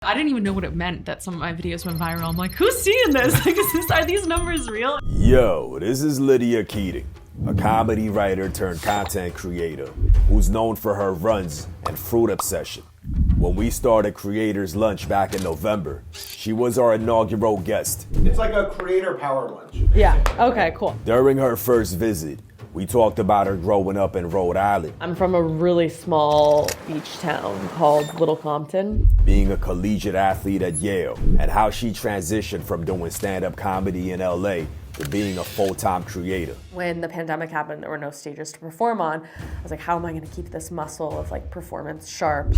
I didn't even know what it meant that some of my videos went viral. I'm like, who's seeing this? Like, are these numbers real? Yo, this is Lydia Keating, a comedy writer turned content creator who's known for her runs and fruit obsession. When we started Creators Lunch back in November, she was our inaugural guest. It's like a creator power lunch. Yeah, okay, cool. During her first visit, we talked about her growing up in Rhode Island, I'm from a really small beach town called Little Compton. being a collegiate athlete at Yale, and how she transitioned from doing stand-up comedy in LA to being a full-time creator. When the pandemic happened, there were no stages to perform on. I was like, how am I gonna keep this muscle of like performance sharp?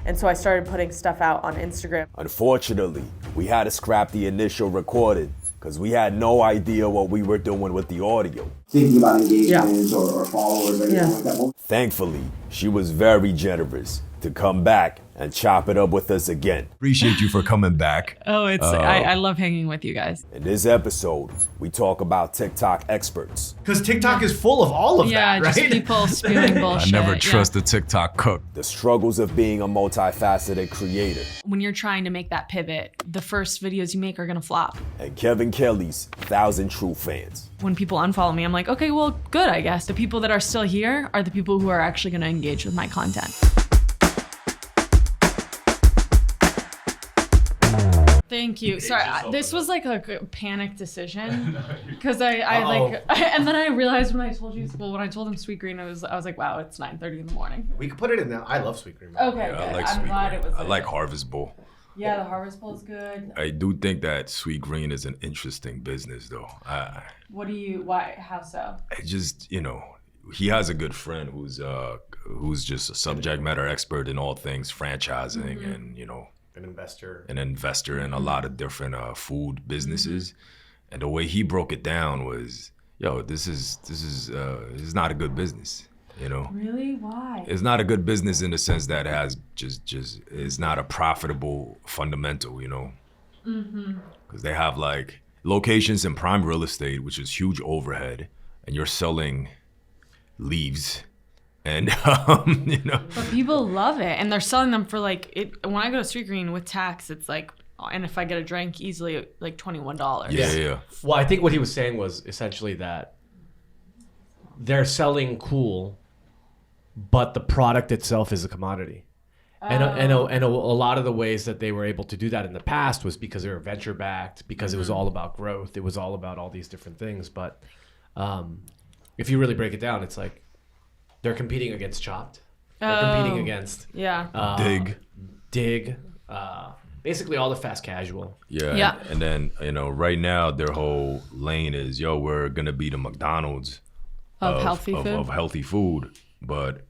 And so I started putting stuff out on Instagram. Unfortunately, we had to scrap the initial recording because we had no idea what we were doing with the audio. Thinking about engagements or followers or anything like that. Thankfully, she was very generous to come back and chop it up with us again. Appreciate you for coming back. Oh, I love hanging with you guys. In this episode, we talk about TikTok experts, Because TikTok is full of all of Yeah, that, right? just people spewing I bullshit. never yeah. trust a TikTok cook. the struggles of being a multifaceted creator, When you're trying to make that pivot, the first videos you make are gonna flop. and Kevin Kelly's 1,000 True Fans. When people unfollow me, I'm like, okay, well, good, I guess. The people that are still here are the people who are actually gonna engage with my content. Thank you. Sorry, this was like a panic decision because I and then I realized when I told you, well, when I told him Sweet Green, I was like, wow, it's 9:30 in the morning. We could put it in there. I love sweet cream. Okay, Yeah, good. I like I'm sweet glad green. it was. I like Harvest Bowl. Yeah, the Harvest Bowl is good. I do think that sweet green is an interesting business, though. What do you? Why? How so? I just, he has a good friend who's just a subject matter expert in all things franchising and An investor. an investor in a lot of different food businesses. And the way he broke it down was, this is not a good business. Really? Why? It's not a good business in the sense that it has just it's not a profitable fundamental, because they have like locations in prime real estate, which is huge overhead, and you're selling leaves, and But people love it, and they're selling them for like it. When I go to Sweet Green with tax, it's like, and if I get a drink, easily like $21. yeah. Well, I think what he was saying was essentially that they're selling cool, but the product itself is a commodity. And a lot of the ways that they were able to do that in the past was because they were venture backed, because it was all about growth. It was all about all these different things. But if you really break it down, it's like they're competing against Chopped. They're competing against Dig. Basically all the fast casual. Yeah. And then right now their whole lane is we're gonna be the McDonald's Of healthy food? of healthy food, but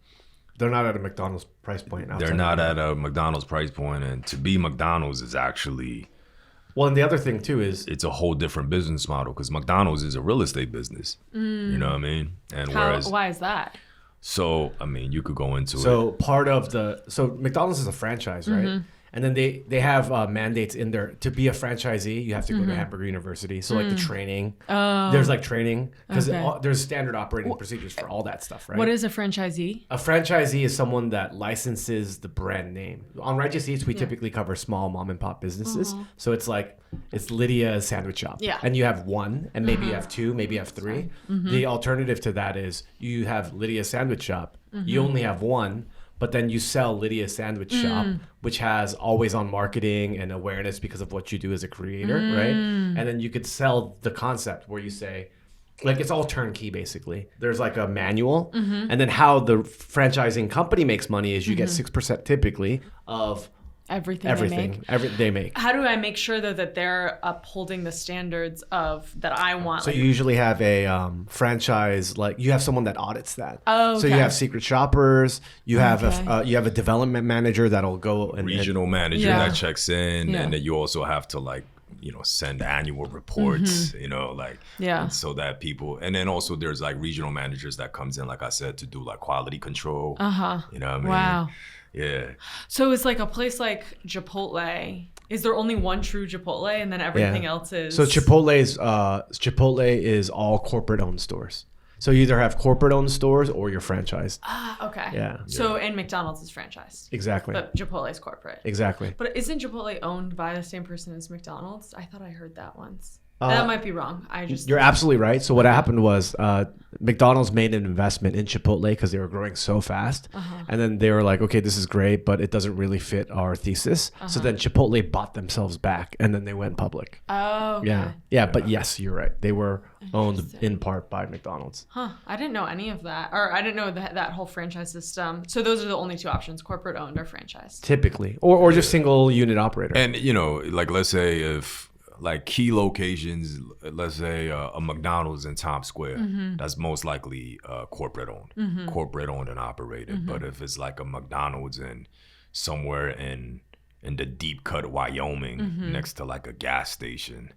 They're not at a McDonald's price point. they're not at a McDonald's price point, and to be McDonald's is actually, Well, and the other thing too is it's a whole different business model, because McDonald's is a real estate business. You know what I mean? And Why is that? so I mean, you could go into so it. part of so McDonald's is a franchise, right? And then they have mandates in there to be a franchisee. You have to go to Hamburger University. So like the training, there's like training because there's standard operating procedures for all that stuff, right? What is a franchisee? A franchisee is someone that licenses the brand name. On Righteous Eats, we typically cover small mom and pop businesses. So it's Lydia's Sandwich Shop. Yeah. And you have one, and maybe you have two, maybe you have three. The alternative to that is you have Lydia's Sandwich Shop. You only have one, but then you sell Lydia's Sandwich Shop, which has always on marketing and awareness because of what you do as a creator, right? And then you could sell the concept where you say, like, it's all turnkey basically. There's like a manual, and then how the franchising company makes money is you get 6% typically of Everything they make. How do I make sure though that they're upholding the standards that I want? So you usually have a franchise, like you have someone that audits that. Oh, okay. So you have secret shoppers. You have a development manager that'll go and regional manager Yeah. that checks in, Yeah. and then you also have to send annual reports, Yeah. so that people, and then also there's like regional managers that comes in, like I said, to do like quality control. You know what I mean? Wow. Yeah. So it's like a place like Chipotle. Is there only one true Chipotle, and then everything else is? So Chipotle is all corporate owned stores. So you either have corporate owned stores or you're franchised. Okay. Yeah. So and McDonald's is franchised. Exactly. But Chipotle is corporate. Exactly. But isn't Chipotle owned by the same person as McDonald's? I thought I heard that once. That might be wrong. You're absolutely right. So what happened was McDonald's made an investment in Chipotle because they were growing so fast. And then they were like, okay, this is great, but it doesn't really fit our thesis. So then Chipotle bought themselves back and then they went public. Oh, okay. Yeah. Yeah. But yes, you're right. They were owned in part by McDonald's. Huh. I didn't know any of that. Or I didn't know that whole franchise system. So those are the only two options, corporate owned or franchised. Typically. Or just single unit operator. And, you know, like, let's say if like key locations, let's say a McDonald's in Times Square, that's most likely corporate owned, corporate owned and operated. But if it's like a McDonald's in somewhere in the deep cut Wyoming next to like a gas station,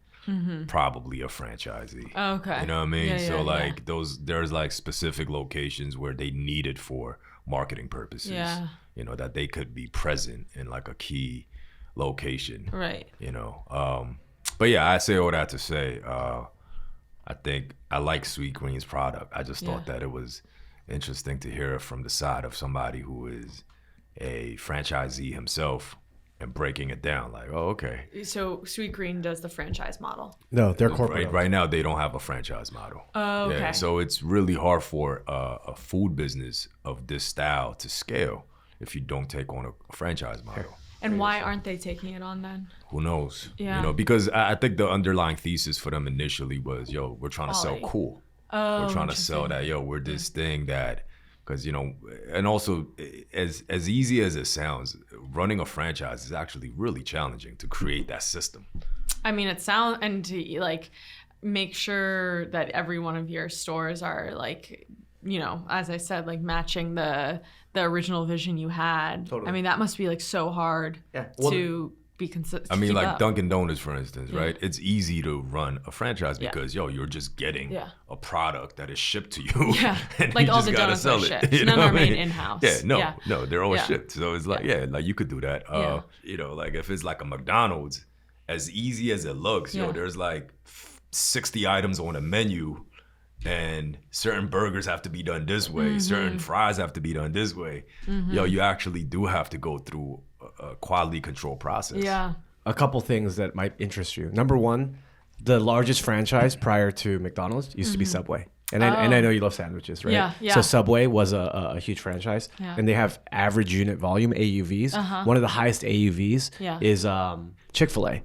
probably a franchisee. Okay. You know what I mean? Yeah, So yeah, like there's like specific locations where they need it for marketing purposes. Yeah. You know, that they could be present in like a key location. Right. You know. But yeah, I say all that to say, I think I like Sweet Green's product. I just thought that it was interesting to hear from the side of somebody who is a franchisee himself and breaking it down. Like, oh, okay. So Sweet Green does the franchise model. No, they're corporate. Right now, they don't have a franchise model. Oh, okay. Yeah, so it's really hard for a food business of this style to scale if you don't take on a franchise model. And why aren't they taking it on then? Who knows? Yeah. You know, because I think the underlying thesis for them initially was, yo, we're trying to sell cool. Oh, We're trying to sell that, yo, we're this thing that, because, you know, and also as easy as it sounds, running a franchise is actually really challenging to create that system. I mean, it sounds, and to like make sure that every one of your stores are like, you know, as I said, like matching the original vision you had. Totally. I mean, that must be like so hard to be consistent. I mean, like Dunkin' Donuts, for instance, right? It's easy to run a franchise because, yo, you're just getting a product that is shipped to you. Yeah, and like you all just the gotta donuts sell are it. shipped. You know None are what I made mean? in-house. No, they're all shipped. So it's like, like you could do that. Yeah. You know, like if it's like a McDonald's, as easy as it looks, yo, there's like 60 items on a menu. And certain burgers have to be done this way. Certain fries have to be done this way. Yo, you actually do have to go through a quality control process. Yeah. A couple things that might interest you. Number one, the largest franchise prior to McDonald's used to be Subway. And I know you love sandwiches, right? Yeah, yeah. So Subway was a huge franchise. Yeah. And they have average unit volume, AUVs. One of the highest AUVs is Chick-fil-A.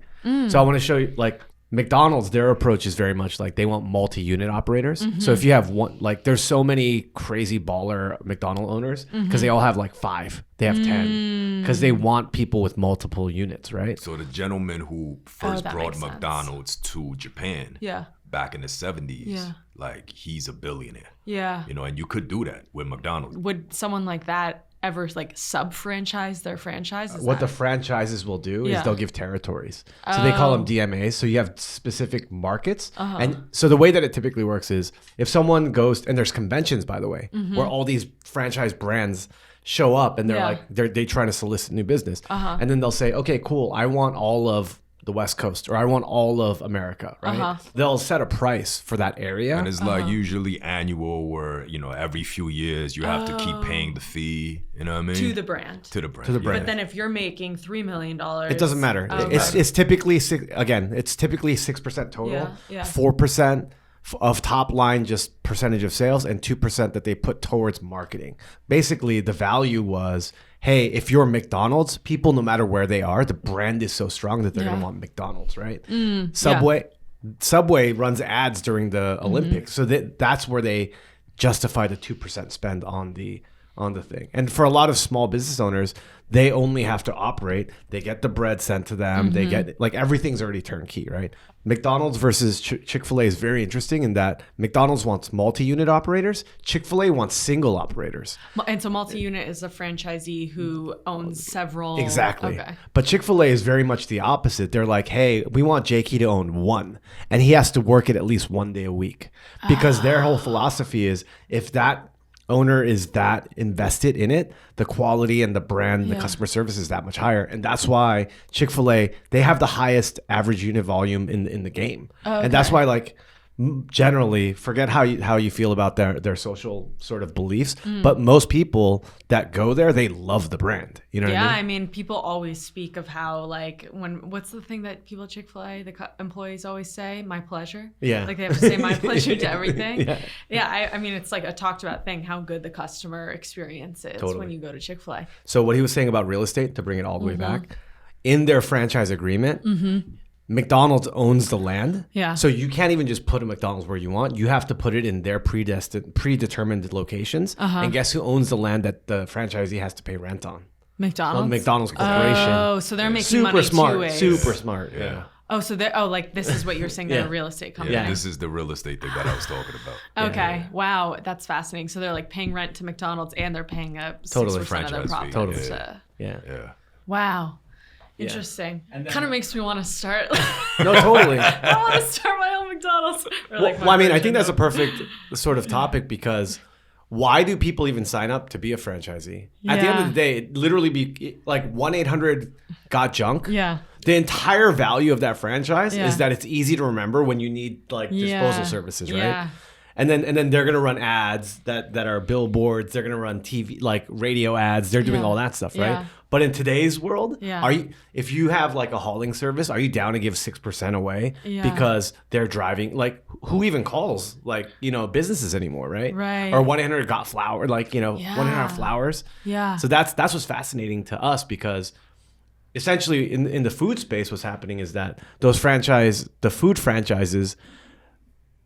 So I want to show you, like, McDonald's, their approach is very much like they want multi-unit operators. So if you have one, like there's so many crazy baller McDonald owners because they all have like 5, they have 10 because they want people with multiple units, right? So the gentleman who first that brought makes sense. McDonald's to Japan back in the 70s, like he's a billionaire. Yeah. You know, and you could do that with McDonald's. Would someone like that ever like sub-franchise their franchise? What the franchises will do is they'll give territories. So they call them DMAs. So you have specific markets. And so the way that it typically works is if someone goes, and there's conventions, by the way, where all these franchise brands show up and they're like, they trying to solicit new business. And then they'll say, okay, cool, I want all of the West Coast, or I want all of America, right? They'll set a price for that area. And it's like usually annual where, you know, every few years you have to keep paying the fee, you know what I mean? to the brand. To the brand. But then if you're making $3 million, it doesn't matter. It's typically, it's typically 6% total, 4% of top line, just percentage of sales, and 2% that they put towards marketing. Basically, the value was, hey, if you're McDonald's, people, no matter where they are, the brand is so strong that they're going to want McDonald's, right? Subway runs ads during the Olympics. So that's where they justify the 2% spend on the thing. And for a lot of small business owners, they only have to operate. They get the bread sent to them. They get, like, everything's already turnkey, right? McDonald's versus Chick-fil-A is very interesting in that McDonald's wants multi-unit operators. Chick-fil-A wants single operators. And so multi-unit is a franchisee who owns several. Exactly. Okay. But Chick-fil-A is very much the opposite. They're like, hey, we want Jakey to own one, and he has to work it at least 1 day a week, because their whole philosophy is if that owner is that invested in it, the quality and the brand, the customer service is that much higher. And that's why Chick-fil-A, they have the highest average unit volume in the game. And that's why, like, generally, forget how you feel about their social sort of beliefs, but most people that go there, they love the brand. You know what I mean? I mean, people always speak of how like what's the thing that people at Chick-fil-A, the employees always say, my pleasure. Yeah. Like they have to say my pleasure to everything. Yeah. I mean, it's like a talked about thing, how good the customer experience is when you go to Chick-fil-A. So what he was saying about real estate, to bring it all the way back, in their franchise agreement, McDonald's owns the land. Yeah. So you can't even just put a McDonald's where you want. You have to put it in their predetermined locations. And guess who owns the land that the franchisee has to pay rent on? McDonald's? Well, McDonald's Corporation. Oh, so they're making Super money smart. two ways. Super smart. Yeah. Oh, so they're like this is what you're saying, they're a real estate company. Yeah, this is the real estate thing that I was talking about. Okay. Wow, that's fascinating. So they're like paying rent to McDonald's and they're paying a 6% of their Franchise fee. profits. Totally. Yeah. Wow. Interesting. And then- Kind of makes me want to start. No, totally. I want to start my own McDonald's. Or like Well, I mean, I version think that's a of- perfect sort of topic because why do people even sign up to be a franchisee? At the end of the day, it literally be like 1-800-GOT-JUNK. Yeah. The entire value of that franchise Yeah. is that it's easy to remember when you need like disposal services, right? Yeah. And then they're gonna run ads that are billboards. They're gonna run TV, like radio ads. They're doing all that stuff, right? Yeah. But in today's world, Yeah. if you have like a hauling service, are you down to give 6% away Yeah. because they're driving? Like, who even calls like businesses anymore, right? Right. Or 1-800-GOT-FLOWER, like 1-800-FLOWERS. Yeah. So that's what's fascinating to us because essentially in the food space, what's happening is that the food franchises,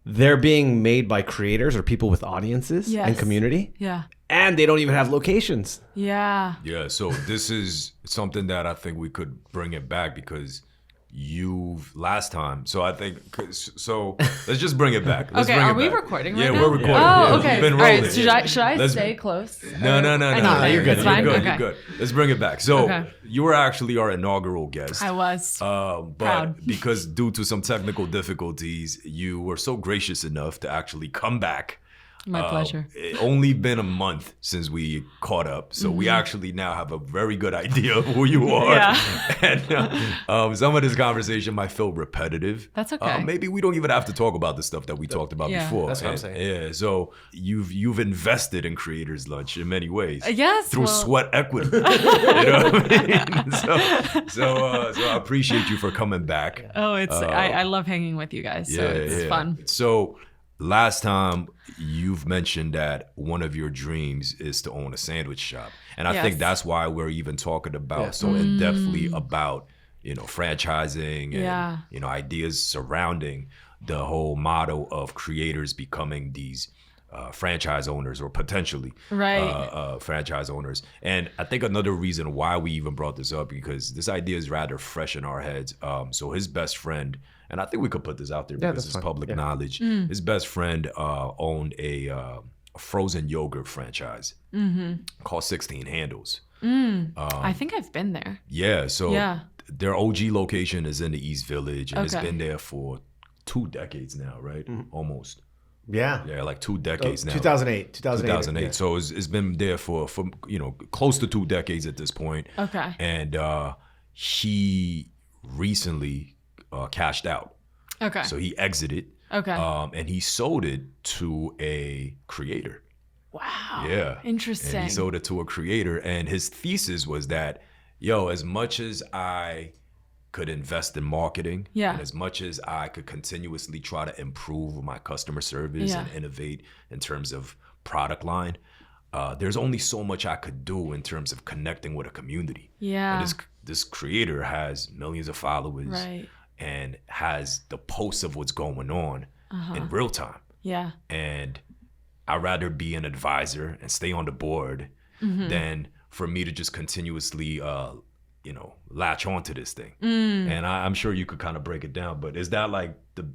they're being made by creators or people with audiences and Yes. community. Yeah. And they don't even have locations. Yeah. Yeah, so this is something that I think we could bring it back because last time. So I think so. Let's just bring it back. Let's Okay, bring are it we back. recording Yeah, right now? we're recording. Oh, Yeah, okay. we've been All right, rolling. should I Let's- stay close? No. you're good. It's fine? You're good. Okay. You're good. Let's bring it back. So Okay. you were actually our inaugural guest. I was. But Proud. because due to some technical difficulties, you were so gracious enough to actually come back. My pleasure. It only been a month since we caught up, so we actually now have a very good idea of who you are. Yeah. And some of this conversation might feel repetitive. That's okay. Maybe we don't even have to talk about the stuff that we talked about Yeah. before. That's what I'm saying. Yeah. So you've invested in Creators Lunch in many ways. Yes, Through well- sweat equity. You know what I mean? So I appreciate you for coming back. Oh, I love hanging with you guys. So it's fun. So last time you've mentioned that one of your dreams is to own a sandwich shop. And I think Yes. that's why we're even talking about so in-depthly about, franchising and, ideas surrounding the whole model of creators becoming these franchise owners or potentially franchise owners. And I think another reason why we even brought this up, because this idea is rather fresh in our heads. So his best friend, and I think we could put this out there because it's public knowledge. His best friend owned a frozen yogurt franchise called 16 Handles. I think I've been there. Yeah, so Yeah. their OG location is in the East Village, and it's Okay. been there for 2 decades now, right? Almost. Yeah. Yeah, like 2 decades now. 2008. 2008. Yeah. So it's been there for close to 2 decades at this point. Okay. And he recently cashed out. Okay. So he exited. Okay. And he sold it to a creator. Wow. Yeah. Interesting. And he sold it to a creator. And his thesis was that, as much as I could invest in marketing, Yeah. and as much as I could continuously try to improve my customer service Yeah. and innovate in terms of product line, there's only so much I could do in terms of connecting with a community. Yeah. And this creator has millions of followers Right. and has the pulse of what's going on in real time. Yeah. And I'd rather be an advisor and stay on the board than for me to just continuously, latch onto this thing. And I'm sure you could kind of break it down, but is that like the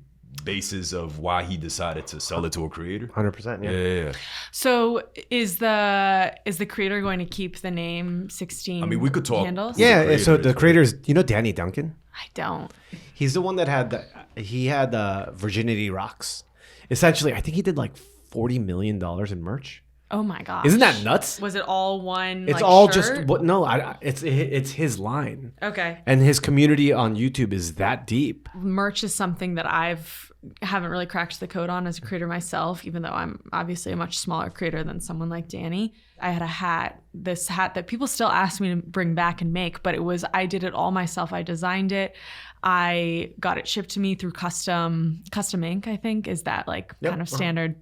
basis of why he decided to sell it to a creator? 100%. Yeah. Yeah. So is the creator going to keep the name 16? I mean, we could talk. Handles? Yeah. So the creators, Danny Duncan? I don't. He's the one that had Virginity Rocks. Essentially, I think he did like $40 million in merch. Oh my gosh. Isn't that nuts? Was it all one? It's like, all shirt? just what? No, it's his line. Okay. And his community on YouTube is that deep. Merch is something that I've haven't really cracked the code on as a creator myself, even though I'm obviously a much smaller creator than someone like Danny. I had this hat that people still ask me to bring back and make, but I did it all myself. I designed it. I got it shipped to me through custom ink, I think, is that like kind of standard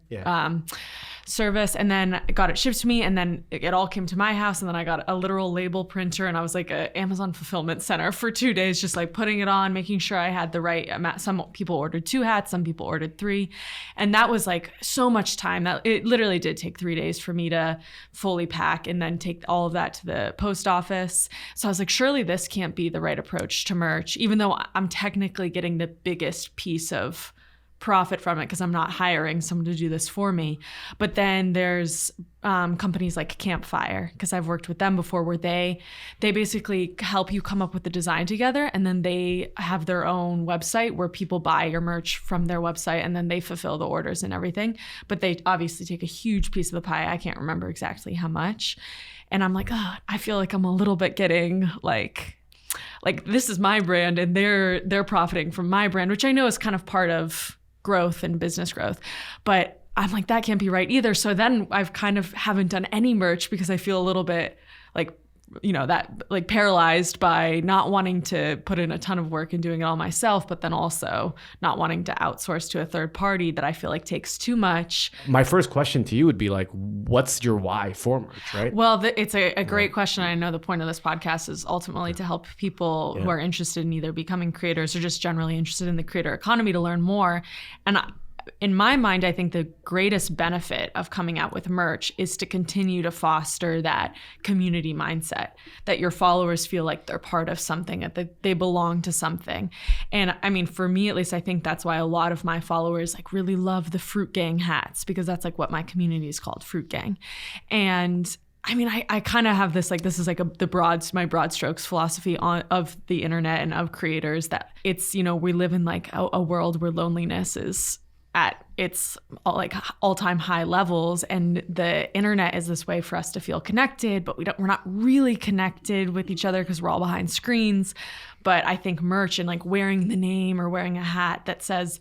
service. And then I got it shipped to me, and then it all came to my house, and then I got a literal label printer, and I was like an Amazon fulfillment center for 2 days, just like putting it on, making sure I had the right amount. Some people ordered 2 hats, some people ordered 3. And that was like so much time that it literally did take 3 days for me to fully pack and then take all of that to the post office. So I was like, surely this can't be the right approach to merch, even though I'm technically getting the biggest piece of profit from it because I'm not hiring someone to do this for me. But then there's companies like Campfire, because I've worked with them before, where they basically help you come up with the design together, and then they have their own website where people buy your merch from their website, and then they fulfill the orders and everything. But they obviously take a huge piece of the pie. I can't remember exactly how much. And I'm like, oh, I feel like I'm a little bit getting like this is my brand and they're profiting from my brand, which I know is kind of part of growth and business growth. But I'm like, that can't be right either. So then I've kind of haven't done any merch because I feel a little bit like, that like paralyzed by not wanting to put in a ton of work and doing it all myself, but then also not wanting to outsource to a third party that I feel like takes too much. My first question to you would be like, what's your why for merch, right? Well, it's a great question. I know the point of this podcast is ultimately to help people who are interested in either becoming creators or just generally interested in the creator economy to learn more. And in my mind, I think the greatest benefit of coming out with merch is to continue to foster that community mindset, that your followers feel like they're part of something, that they belong to something. And I mean, for me, at least, I think that's why a lot of my followers like really love the Fruit Gang hats, because that's like what my community is called, Fruit Gang. And I mean, I kind of have this, like, this is like my broad strokes philosophy of the internet and of creators, that it's, we live in like a world where loneliness is at its like all-time high levels, and the internet is this way for us to feel connected, but we're not really connected with each other because we're all behind screens. But I think merch and like wearing the name or wearing a hat that says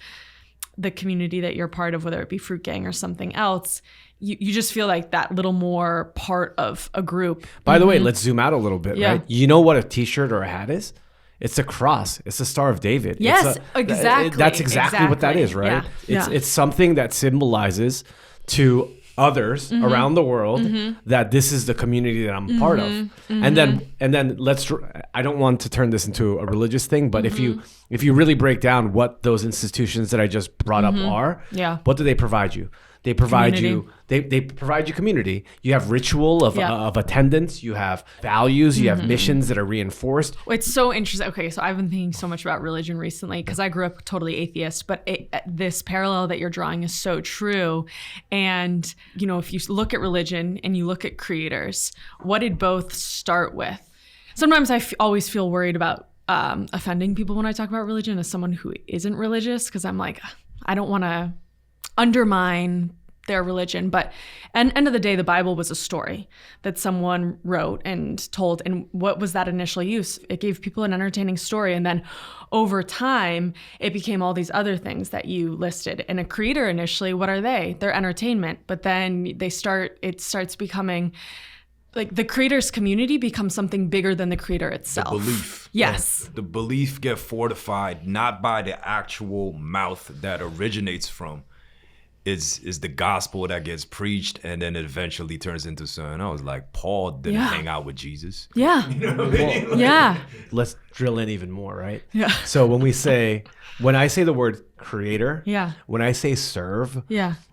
the community that you're part of, whether it be Fruit Gang or something else, you just feel like that little more part of a group. By the way, let's zoom out a little bit, right? You know what a t-shirt or a hat is? It's a cross. It's the Star of David. Yes, exactly. That's exactly what that is, right? Yeah. It's something that symbolizes to others around the world that this is the community that I'm part of. And then I don't want to turn this into a religious thing, but if you really break down what those institutions that I just brought up are, what do they provide you? They provide you they provide you community. You have ritual of attendance. You have values. You have missions that are reinforced. It's so interesting. Okay, so I've been thinking so much about religion recently because I grew up totally atheist, but this parallel that you're drawing is so true. And, if you look at religion and you look at creators, what did both start with? Sometimes I always feel worried about offending people when I talk about religion as someone who isn't religious, because I'm like, I don't want to undermine their religion. But at the end of the day, the Bible was a story that someone wrote and told. And what was that initial use? It gave people an entertaining story. And then over time, it became all these other things that you listed. And a creator initially, what are they? They're entertainment. But then it starts becoming like the creator's community becomes something bigger than the creator itself. The belief. Yes. The belief get fortified not by the actual mouth that originates from. Is the gospel that gets preached, and then it eventually turns into something else. Like Paul didn't hang out with Jesus. Yeah. You know what I mean? Yeah. Let's drill in even more, right? Yeah. So when I say the word creator, when I say serve,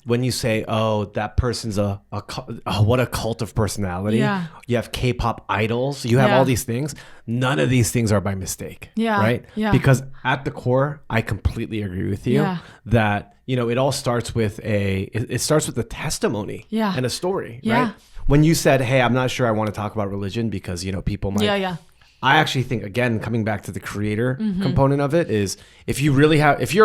when you say, oh, that person's what a cult of personality. Yeah. You have K-pop idols. You have all these things. None of these things are by mistake. Yeah. Right? Yeah. Because at the core, I completely agree with you that, it all starts with it starts with a testimony and a story, right? When you said, hey, I'm not sure I want to talk about religion because, people might I actually think, again, coming back to the creator component of it, is if you're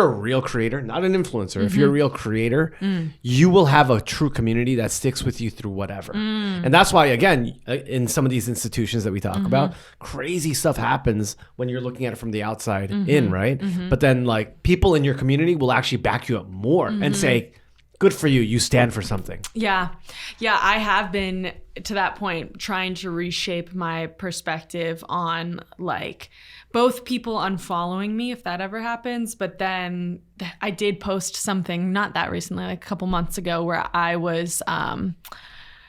a real creator, not an influencer, if you're a real creator, you will have a true community that sticks with you through whatever. And that's why, again, in some of these institutions that we talk about, crazy stuff happens when you're looking at it from the outside in, right? But then like people in your community will actually back you up more and say, good for you. You stand for something. Yeah. Yeah. I have been to that point trying to reshape my perspective on like both people unfollowing me, if that ever happens. But then I did post something not that recently, like a couple months ago, where I was,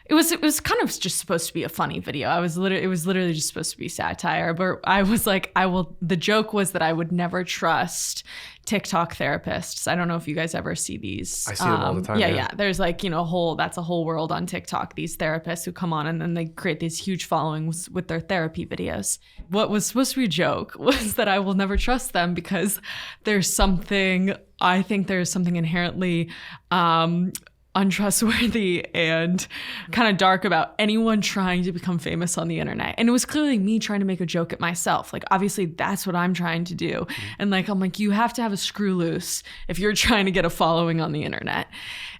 it was kind of just supposed to be a funny video. It was literally just supposed to be satire, but I was like, the joke was that I would never trust TikTok therapists. I don't know if you guys ever see these. I see them all the time. Yeah. There's like, that's a whole world on TikTok. These therapists who come on and then they create these huge followings with their therapy videos. What was supposed to be a joke was that I will never trust them because I think there's something inherently untrustworthy and kind of dark about anyone trying to become famous on the internet. And it was clearly me trying to make a joke at myself. Like, obviously that's what I'm trying to do. And like, I'm like, you have to have a screw loose if you're trying to get a following on the internet.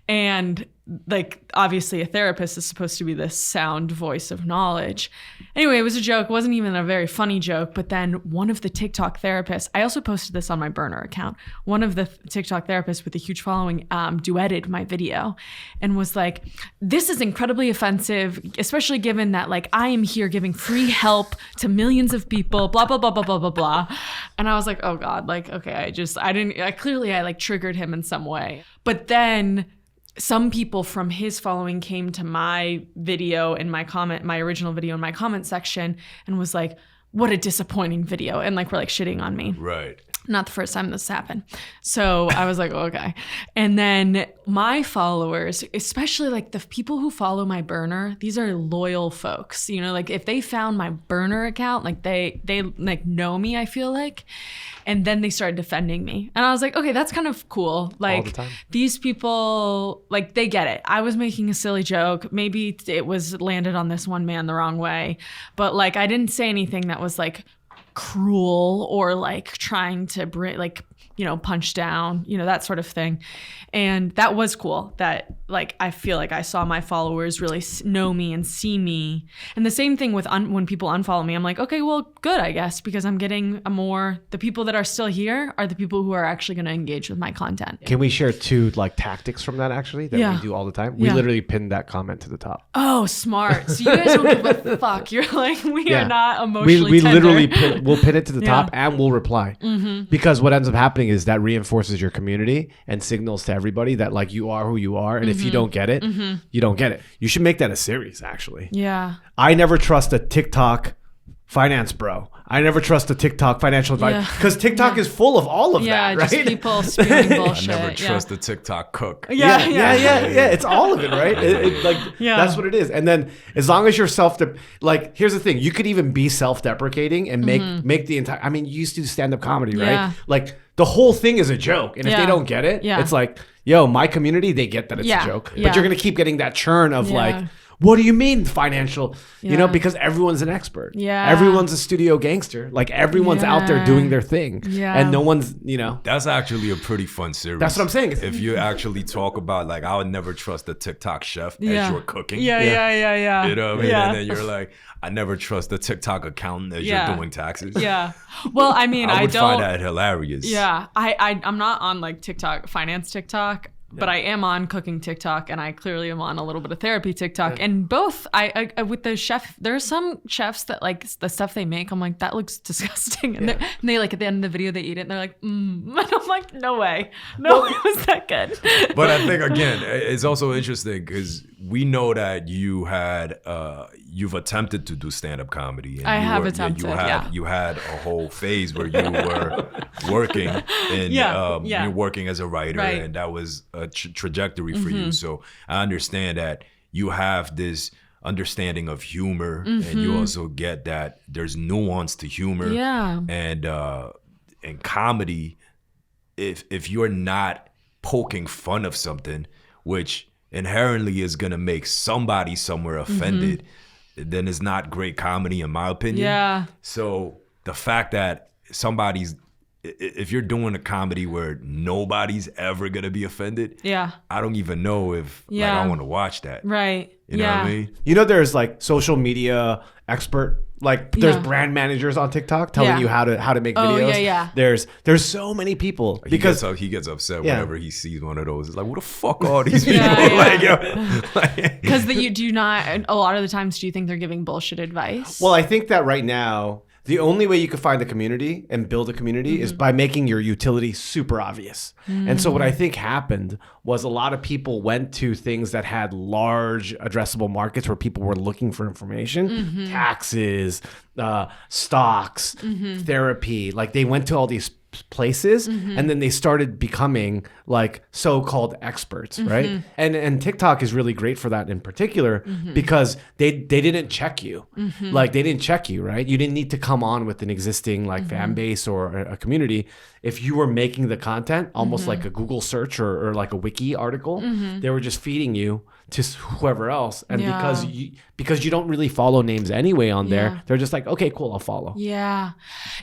And like, obviously a therapist is supposed to be this sound voice of knowledge. Anyway, it was a joke. It wasn't even a very funny joke. But then one of the TikTok therapists, I also posted this on my burner account. One of the TikTok therapists with a huge following duetted my video and was like, this is incredibly offensive, especially given that like I am here giving free help to millions of people, blah, blah, blah, blah, blah, blah, blah. And I was like, oh God, like, okay, I like triggered him in some way. But then some people from his following came to my video in my original video in my comment section and was like, what a disappointing video. And like, we're like shitting on me. Right. Not the first time this happened. So I was like, oh, okay. And then my followers, especially like the people who follow my burner, these are loyal folks, like if they found my burner account, like they like know me, I feel like. And then they started defending me. And I was like, okay, that's kind of cool. Like all the time. These people, like they get it. I was making a silly joke. Maybe it was landed on this one man the wrong way. But like, I didn't say anything that was like cruel or like trying to punch down, that sort of thing. And that was cool that like, I feel like I saw my followers really know me and see me. And the same thing with when people unfollow me, I'm like, okay, well, good, I guess, because I'm getting the people that are still here are the people who are actually going to engage with my content. Can we share 2 like tactics from that actually that we do all the time? We literally pinned that comment to the top. Oh, smart. So you guys don't give a fuck. You're like, we are not emotionally we tender. Literally we'll pin it to the top and we'll reply. Because what ends up happening is that reinforces your community and signals to everybody that like you are who you are. And if you don't get it, you don't get it. You should make that a series actually. Yeah. I never trust a TikTok finance bro. I never trust a TikTok financial advice because TikTok is full of all of that, right? Yeah, just people spewing bullshit. I never trust a TikTok cook. Yeah. It's all of it, right? That's what it is. And then as long as you're here's the thing: you could even be self-deprecating and make the entire. I mean, you used to do stand-up comedy, right? Yeah. Like the whole thing is a joke, and if they don't get it, it's like, yo, my community, they get that it's a joke, but you're gonna keep getting that churn of like. What do you mean financial? Because everyone's an expert. Yeah. Everyone's a studio gangster. Like everyone's out there doing their thing. Yeah. And no one's, That's actually a pretty fun series. That's what I'm saying. If you actually talk about like, I would never trust a TikTok chef as you're cooking. Yeah. You know what I mean? And then you're like, I never trust a TikTok accountant as you're doing taxes. Yeah. Well, I mean, I would find that hilarious. Yeah. I'm not on like TikTok, finance TikTok. But I am on cooking TikTok, and I clearly am on a little bit of therapy TikTok. And both, I with the chef, there are some chefs that like the stuff they make. I'm like, that looks disgusting, and they like at the end of the video they eat it, and they're like, and I'm like, no way, it was that good. But I think again, it's also interesting because we know that you've attempted to do stand-up comedy. And I have attempted. You had a whole phase where you were working and you're working as a writer, and that was a trajectory for you. So I understand that you have this understanding of humor, and you also get that there's nuance to humor. Yeah. And in comedy, if you're not poking fun of something, which inherently is gonna make somebody somewhere offended, then it's not great comedy in my opinion. Yeah. So the fact that if you're doing a comedy where nobody's ever gonna be offended, Yeah. I don't even know if like I want to watch that. Right. You know what I mean? You know, there's like social media expert, like there's brand managers on TikTok telling you how to make videos. Oh, yeah. There's so many people because he gets upset whenever he sees one of those. It's like, what the fuck are all these people? Because you do not. A lot of the times, do you think they're giving bullshit advice? well, I think that right now the only way you can find a community and build a community is by making your utility super obvious. And so what I think happened was a lot of people went to things that had large addressable markets where people were looking for information, taxes, stocks, therapy. Like they went to all these places and then they started becoming like so-called experts, right? And TikTok is really great for that in particular because they didn't check you. Like they didn't check you, right? You didn't need to come on with an existing like fan base or a community. If you were making the content almost like a Google search or like a wiki article, they were just feeding you to whoever else. And because you don't really follow names anyway on there, they're just like, okay, cool, I'll follow. Yeah.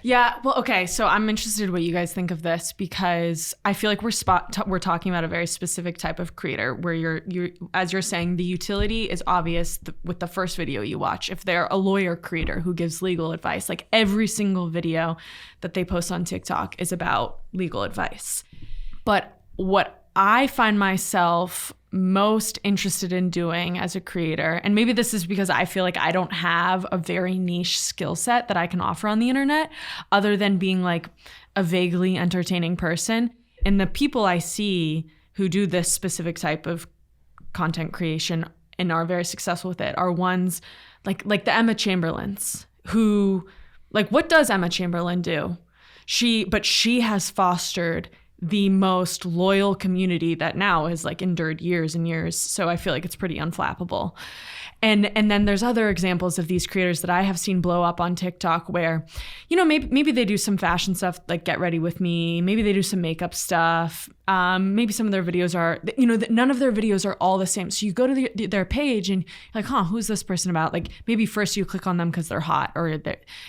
Well, okay. So I'm interested in what you guys think of this because I feel like we're talking about a very specific type of creator where you're as you're saying, the utility is obvious with the first video you watch. If they're a lawyer creator who gives legal advice, like every single video that they post on TikTok is about legal advice. But what I find myself most interested in doing as a creator, and maybe this is because I feel like I don't have a very niche skill set that I can offer on the internet other than being like a vaguely entertaining person. And the people I see who do this specific type of content creation and are very successful with it are ones like the Emma Chamberlains who, like, what does Emma Chamberlain do? She has fostered the most loyal community that now has like endured years and years. So I feel like it's pretty unflappable. And then there's other examples of these creators that I have seen blow up on TikTok where, you know, maybe they do some fashion stuff like Get Ready With Me. Maybe they do some makeup stuff. Maybe some of their videos are, you know, none of their videos are all the same. So you go to their page and you're like, who's this person about? Like maybe first you click on them because they're hot or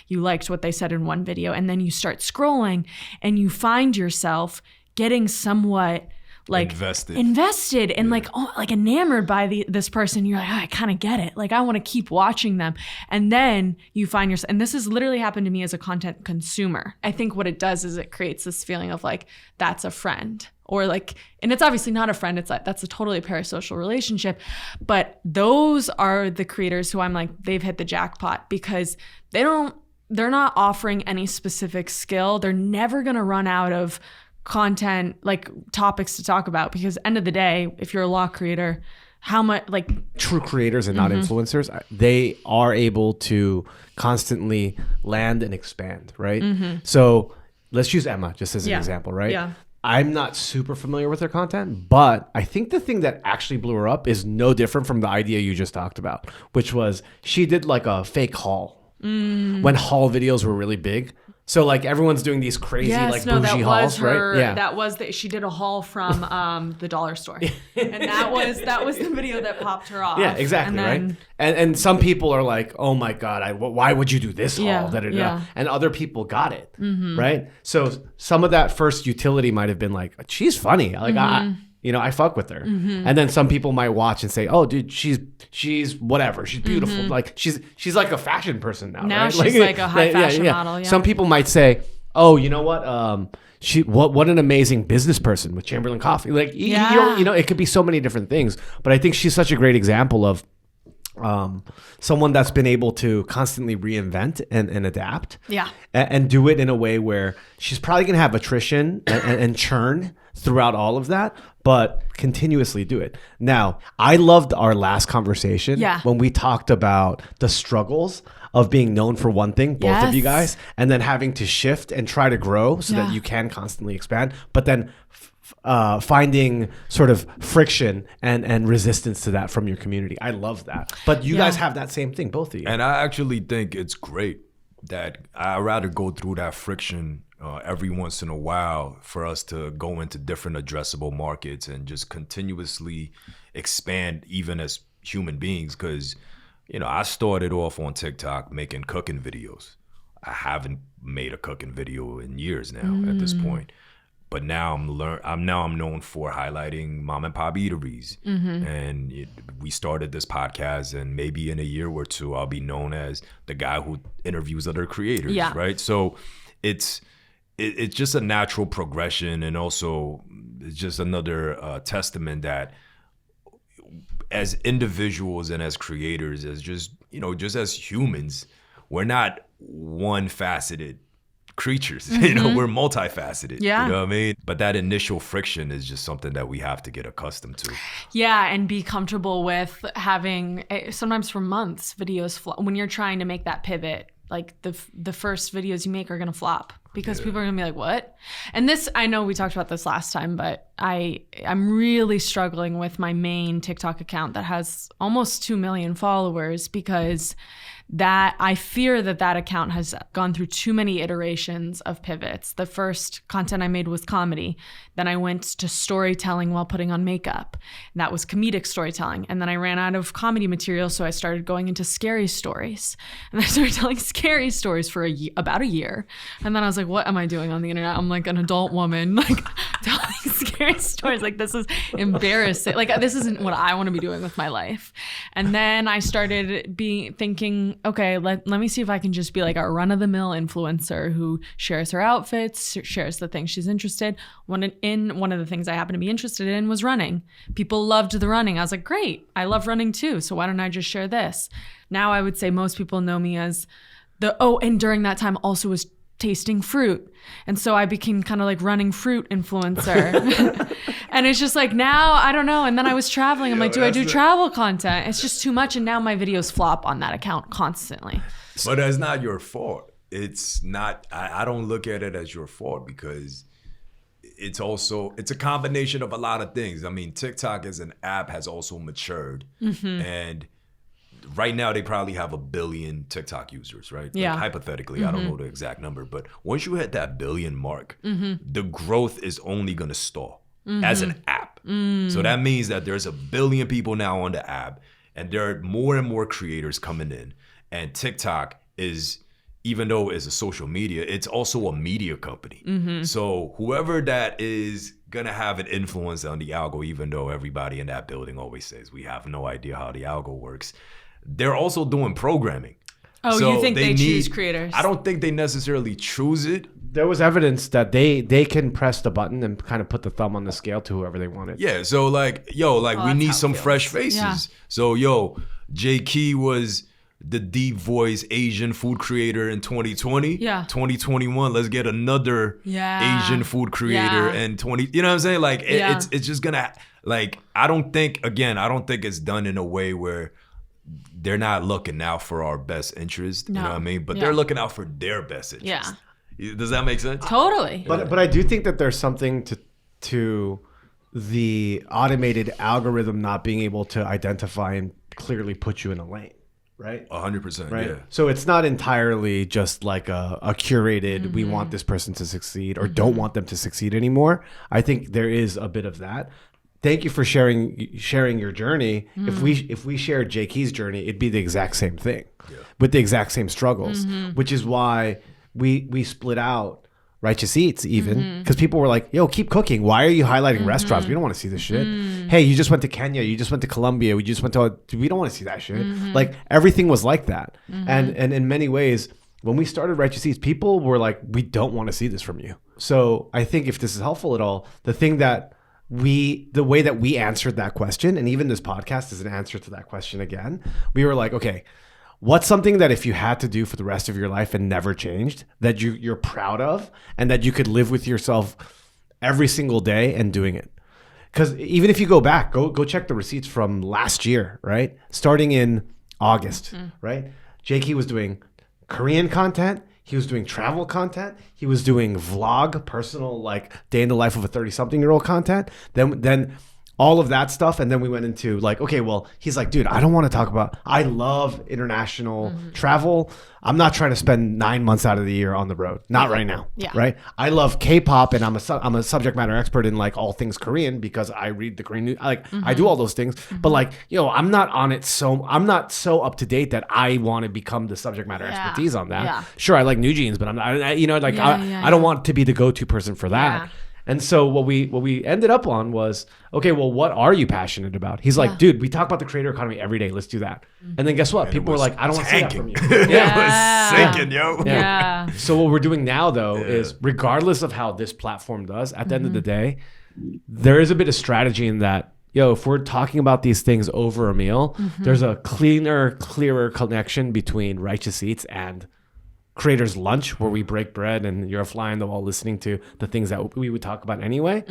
you liked what they said in one video. And then you start scrolling and you find yourself getting somewhat like invested and like enamored by this person. You're like, I kind of get it. Like I want to keep watching them. And then you find yourself, and this has literally happened to me as a content consumer. I think what it does is it creates this feeling of like, that's a friend or like, and it's obviously not a friend. It's like, that's a totally parasocial relationship. But those are the creators who I'm like, they've hit the jackpot because they're not offering any specific skill. They're never going to run out of content, like topics to talk about, because end of the day, if you're a law creator, how much like true creators and not influencers, they are able to constantly land and expand, right? So let's use Emma just as an example, right? Yeah. I'm not super familiar with her content, but I think the thing that actually blew her up is no different from the idea you just talked about, which was she did like a fake haul when haul videos were really big. So like everyone's doing these crazy bougie hauls, right? Yeah, that was she did a haul from the dollar store, and that was the video that popped her off. Yeah, exactly, right? And some people are like, oh my god, why would you do this haul? And other people got it, right? So some of that first utility might have been like, she's funny, like I fuck with her. And then some people might watch and say, oh dude, she's whatever, she's beautiful. Like she's like a fashion person now. Now right? she's like a high fashion model. Yeah. Some people might say, oh, you know what? What an amazing business person with Chamberlain Coffee. Like you know, it could be so many different things. But I think she's such a great example of someone that's been able to constantly reinvent and adapt. Yeah. And do it in a way where she's probably gonna have attrition and churn throughout all of that, but continuously do it. Now, I loved our last conversation when we talked about the struggles of being known for one thing, both of you guys, and then having to shift and try to grow so that you can constantly expand, but then finding sort of friction and resistance to that from your community. I love that. But you guys have that same thing, both of you. And I actually think it's great that I'd rather go through that friction every once in a while for us to go into different addressable markets and just continuously expand even as human beings. Because I started off on TikTok making cooking videos. I haven't made a cooking video in years now at this point. But now I'm known for highlighting mom and pop eateries. And we started this podcast, and maybe in a year or two, I'll be known as the guy who interviews other creators, right? So it's just a natural progression, and also it's just another testament that as individuals and as creators, as just as humans, we're not one-faceted creatures. We're multifaceted. Yeah. You know what I mean? But that initial friction is just something that we have to get accustomed to. Yeah, and be comfortable with having sometimes for months videos when you're trying to make that pivot. Like the first videos you make are gonna flop because people are gonna be like, what? And this, I know we talked about this last time, but I'm really struggling with my main TikTok account that has almost 2 million followers, because that I fear that account has gone through too many iterations of pivots. The first content I made was comedy. Then I went to storytelling while putting on makeup. And that was comedic storytelling. And then I ran out of comedy material, so I started going into scary stories. And I started telling scary stories for about a year. And then I was like, what am I doing on the internet? I'm like an adult woman, like telling scary stories. Like, this is embarrassing. Like, this isn't what I want to be doing with my life. And then I started thinking, okay, let me see if I can just be like a run-of-the-mill influencer who shares her outfits, shares the things she's interested. One of the things I happened to be interested in was running. People loved the running. I was like, great, I love running too, so why don't I just share this? Now I would say most people know me as and during that time also was tasting fruit. And so I became kind of like running fruit influencer. And it's just like, now, I don't know. And then I was traveling. I'm like, do I do travel content? It's just too much. And now my videos flop on that account constantly. But that's not your fault. It's not, I don't look at it as your fault, because it's a combination of a lot of things. I mean, TikTok as an app has also matured. And right now they probably have 1 billion TikTok users, right? Yeah. Like, hypothetically, I don't know the exact number, but once you hit that billion mark, the growth is only going to stall as an app. So that means that there's 1 billion people now on the app, and there are more and more creators coming in. And TikTok is, even though it's a social media, it's also a media company. So whoever that is gonna have an influence on the algo, even though everybody in that building always says we have no idea how the algo works, they're also doing programming. Oh, so you think they choose creators? I don't think they necessarily choose it. There was evidence that they can press the button and kind of put the thumb on the scale to whoever they wanted. Yeah, so we need some fresh faces. Yeah. So Jay Key was the deep voice Asian food creator in 2020. Yeah. 2021, let's get another Asian food creator in 20. You know what I'm saying? Like it's just gonna, like, I don't think it's done in a way where they're not looking out for our best interest. No. You know what I mean? But they're looking out for their best interest. Yeah. Does that make sense? Totally. But I do think that there's something to the automated algorithm not being able to identify and clearly put you in a lane. Right? 100%. Right. Yeah. So it's not entirely just like a curated, we want this person to succeed or don't want them to succeed anymore. I think there is a bit of that. Thank you for sharing your journey. If we shared Jay Key's journey, it'd be the exact same thing with the exact same struggles, which is why we split out Righteous Eats even, because people were like, yo, keep cooking. Why are you highlighting restaurants? We don't want to see this shit. Hey, you just went to Kenya. You just went to Colombia. We don't want to see that shit. Like, everything was like that. And in many ways, when we started Righteous Eats, people were like, we don't want to see this from you. So I think if this is helpful at all, the way that we answered that question, and even this podcast is an answer to that question again, we were like, okay, what's something that if you had to do for the rest of your life and never changed, that you're proud of and that you could live with yourself every single day and doing it? Because even if you go back, go check the receipts from last year, right? Starting in August, right? Jay Key was doing Korean content. He was doing travel content. He was doing vlog, personal, like day in the life of a 30-something-year-old content. Then all of that stuff. And then we went into like, okay, well, he's like, dude, I don't want to talk about, I love international travel. I'm not trying to spend 9 months out of the year on the road. Not right now. Yeah. Right. I love K-pop and I'm a subject matter expert in like all things Korean because I read the Korean news. Like I do all those things, but like, I'm not on it. So I'm not so up to date that I want to become the subject matter expertise on that. Yeah. Sure. I like New Jeans, but I'm not, I don't want to be the go-to person for that. Yeah. And so what we ended up on was, okay, well, what are you passionate about? He's like, dude, we talk about the creator economy every day. Let's do that. And then guess what? People were like, I don't want to see that from you. It was sinking, yo. Yeah. So what we're doing now, though, is regardless of how this platform does, at the end of the day, there is a bit of strategy in that. If we're talking about these things over a meal, there's a clearer connection between Righteous Eats and Creators Lunch, where we break bread and you're a fly on the wall listening to the things that we would talk about anyway.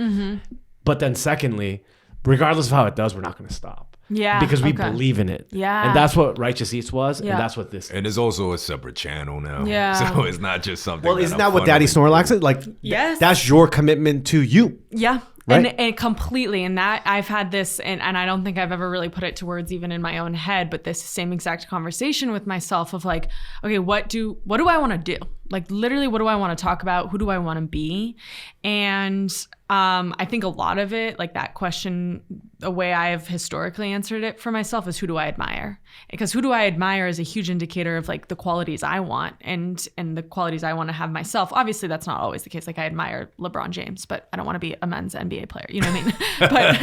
But then secondly, regardless of how it does, we're not going to stop. Yeah. Because we believe in it. Yeah. And that's what Righteous Eats was. Yeah. And that's what this is. And it's also a separate channel now. Yeah. So it's not just something. Well, isn't that what Daddy Snorlax is? Like, yes. That's your commitment to you. Yeah. Right? And completely. And that I've had this, and I don't think I've ever really put it to words even in my own head, but this same exact conversation with myself of like, okay, what do I want to do? Like literally, what do I want to talk about? Who do I want to be? And I think a lot of it, like that question, the way I have historically answered it for myself is who do I admire? Because who do I admire is a huge indicator of like the qualities I want and the qualities I want to have myself. Obviously, that's not always the case. Like I admire LeBron James, but I don't want to be a men's NBA player. You know what I mean? But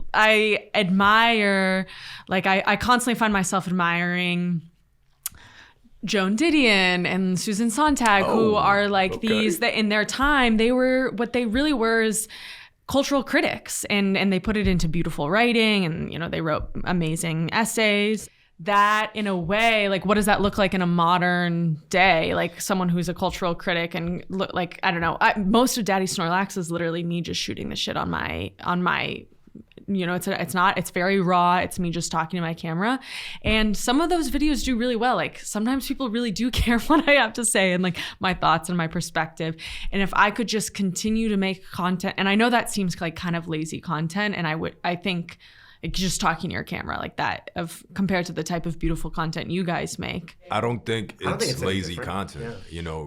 I admire, like I constantly find myself admiring Joan Didion and Susan Sontag, who are like these, that in their time, they were, what they really were is cultural critics, and they put it into beautiful writing, and, they wrote amazing essays. That in a way, like, what does that look like in a modern day? Like someone who's a cultural critic and like, I don't know, most of Daddy Snorlax is literally me just shooting the shit on my it's very raw. It's me just talking to my camera. And some of those videos do really well. Like sometimes people really do care what I have to say and like my thoughts and my perspective. And if I could just continue to make content, and I know that seems like kind of lazy content, and I think like just talking to your camera like that compared to the type of beautiful content you guys make. I don't think it's lazy content. Yeah.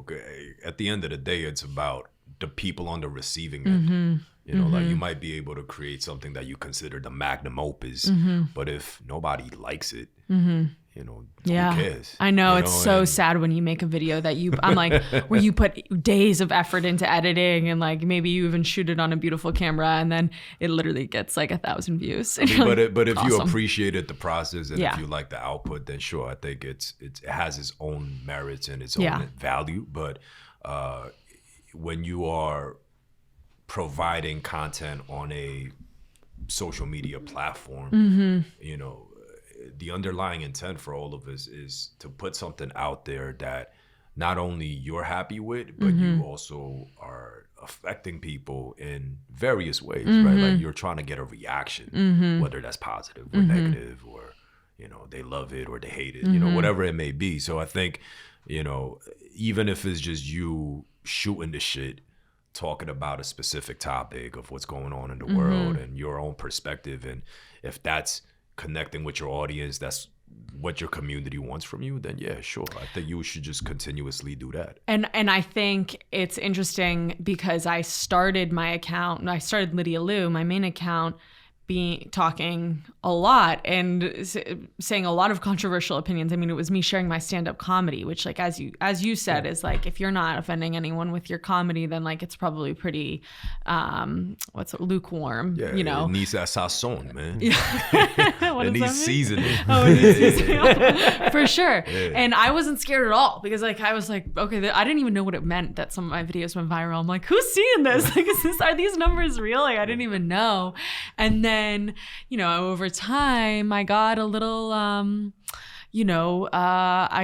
At the end of the day, it's about the people on the receiving end. Like you might be able to create something that you consider the magnum opus, but if nobody likes it, who cares? I know, it's so sad when you make a video that I'm like, where you put days of effort into editing and like maybe you even shoot it on a beautiful camera and then it literally gets like 1,000 views. But if awesome. You appreciated the process and if you like the output, then sure, I think it has its own merits and its own value. But when you are providing content on a social media platform, the underlying intent for all of us is to put something out there that not only you're happy with, but you also are affecting people in various ways, right? Like you're trying to get a reaction, whether that's positive or negative, or, they love it or they hate it, whatever it may be. So I think, even if it's just you shooting the shit, talking about a specific topic of what's going on in the world and your own perspective, and if that's connecting with your audience, that's what your community wants from you, then yeah, sure, I think you should just continuously do that. And I think it's interesting because I started Lydia Lou, my main account, talking a lot and saying a lot of controversial opinions. I mean, it was me sharing my stand-up comedy, which, like, as you said, is like, if you're not offending anyone with your comedy, then like it's probably pretty lukewarm. Yeah, It needs that sazon, man. Yeah. It needs seasoning. Oh, it needs seasoning. For sure. Yeah. And I wasn't scared at all because like I was like, okay, I didn't even know what it meant that some of my videos went viral. I'm like, who's seeing this? Like, are these numbers real? Like, I didn't even know. And then over time, I got a little, I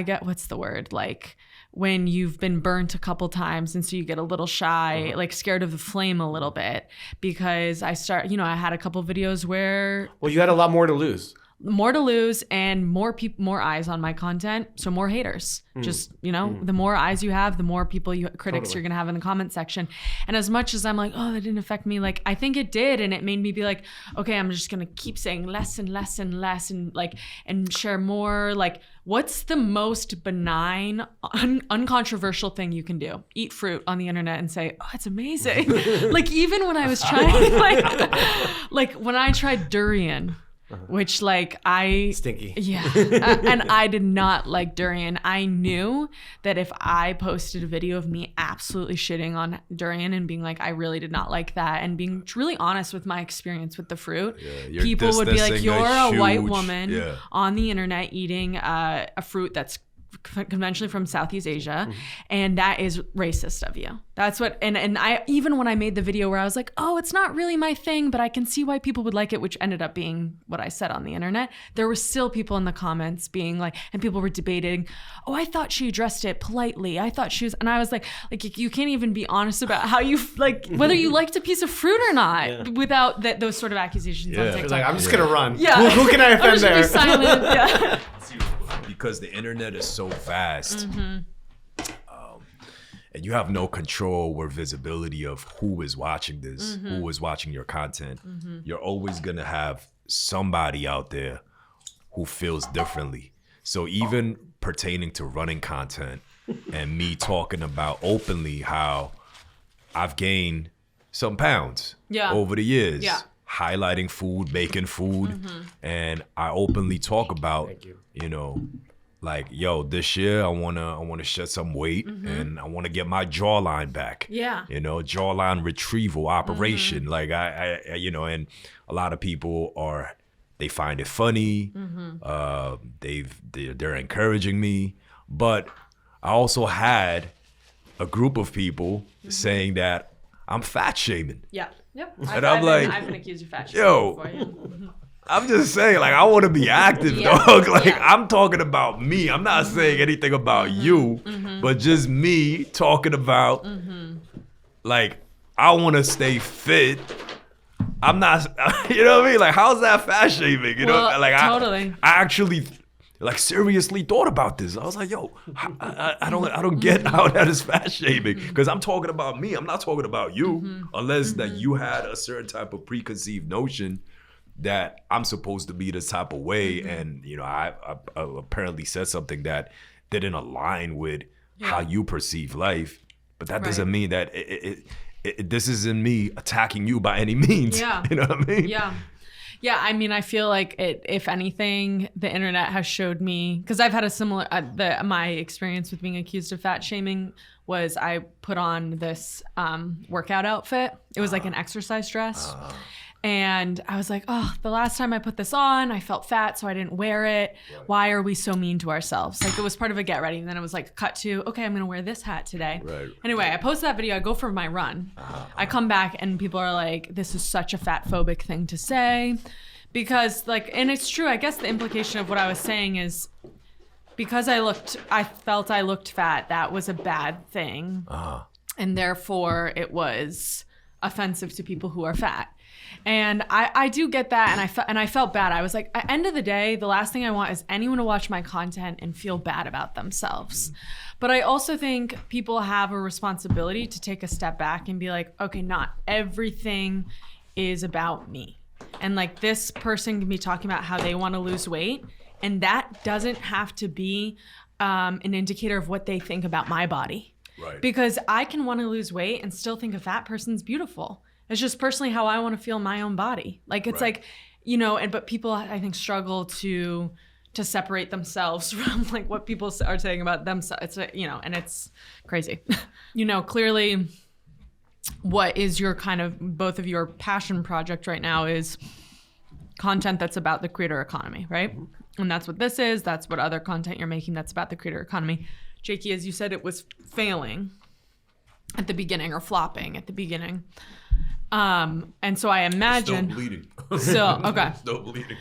get, what's the word? Like when you've been burnt a couple times and so you get a little shy, like scared of the flame a little bit because I had a couple videos where. Well, you had a lot more to lose. more to lose and more eyes on my content, so more haters. Just, the more eyes you have, the more critics you're gonna have in the comment section. And as much as I'm like, oh, that didn't affect me, like I think it did, and it made me be like, okay, I'm just gonna keep saying less and less and less, and like, and share more. Like, what's the most benign, uncontroversial thing you can do? Eat fruit on the internet and say, oh, it's amazing. Like, even when I was trying, like when I tried durian, which like stinky. Yeah. And I did not like durian. I knew that if I posted a video of me absolutely shitting on durian and being like, I really did not like that, and being really honest with my experience with the fruit, people would be like, you're a white woman on the internet eating a fruit that's conventionally from Southeast Asia, and that is racist of you. That's what, and I, even when I made the video where I was like, oh, it's not really my thing, but I can see why people would like it, which ended up being what I said on the internet, there were still people in the comments being like, and people were debating, oh, I thought she addressed it politely. I thought she was, and I was like you can't even be honest about how you, like, whether you liked a piece of fruit or not without those sort of accusations on TikTok. Like, I'm just gonna run. Yeah. Who can I offend there? Be silent. Yeah. Because the internet is so vast, and you have no control or visibility of who is watching this, who is watching your content. You're always gonna have somebody out there who feels differently. So even pertaining to running content and me talking about openly how I've gained some pounds over the years, highlighting food, making food, and I openly talk about, like, yo, this year I wanna shed some weight, and I wanna get my jawline back. Yeah. Jawline retrieval operation. Like I and a lot of people they find it funny. They're encouraging me, but I also had a group of people saying that I'm fat shaming. Yeah. Yep. And I've been accused of fat shaming before. Yeah. I'm just saying, like, I want to be active, dog. Like, I'm talking about me. I'm not saying anything about you, but just me talking about, like, I want to stay fit. I'm not, you know what I mean? Like, how's that fat shaming? Like, totally. I actually, like, seriously thought about this. I was like, yo, I don't get how that is fat shaming, because I'm talking about me. I'm not talking about you, unless that you had a certain type of preconceived notion that I'm supposed to be this type of way, and I apparently said something that didn't align with how you perceive life. But that doesn't mean that this isn't me attacking you by any means. Yeah. You know what I mean? Yeah. Yeah, I mean, I feel like if anything, the internet has showed me, because I've had a similar, my experience with being accused of fat shaming was I put on this workout outfit. It was like an exercise dress. And I was like, oh, the last time I put this on, I felt fat, so I didn't wear it. Right. Why are we so mean to ourselves? Like, it was part of a get ready. And then it was like, cut to, okay, I'm going to wear this hat today. Right. Anyway, I post that video. I go for my run. I come back and people are like, this is such a fat phobic thing to say. Because like, and it's true. I guess the implication of what I was saying is because I felt I looked fat, that was a bad thing. And therefore it was offensive to people who are fat. And I do get that, and I felt bad. I was like, at the end of the day, the last thing I want is anyone to watch my content and feel bad about themselves. But I also think people have a responsibility to take a step back and be like, okay, not everything is about me. And like, this person can be talking about how they want to lose weight, and that doesn't have to be an indicator of what they think about my body. Right. Because I can want to lose weight and still think a fat person's beautiful. It's just personally how I want to feel my own body. Like, it's like, but people, I think, struggle to separate themselves from like what people are saying about themselves. It's, and it's crazy. Clearly what is your kind of, both of your passion project right now is content that's about the creator economy, right? And that's what this is. That's what other content you're making that's about the creator economy. Jakey, as you said, it was failing at the beginning, or flopping at the beginning. And so I imagine still bleeding. Okay. Still bleeding.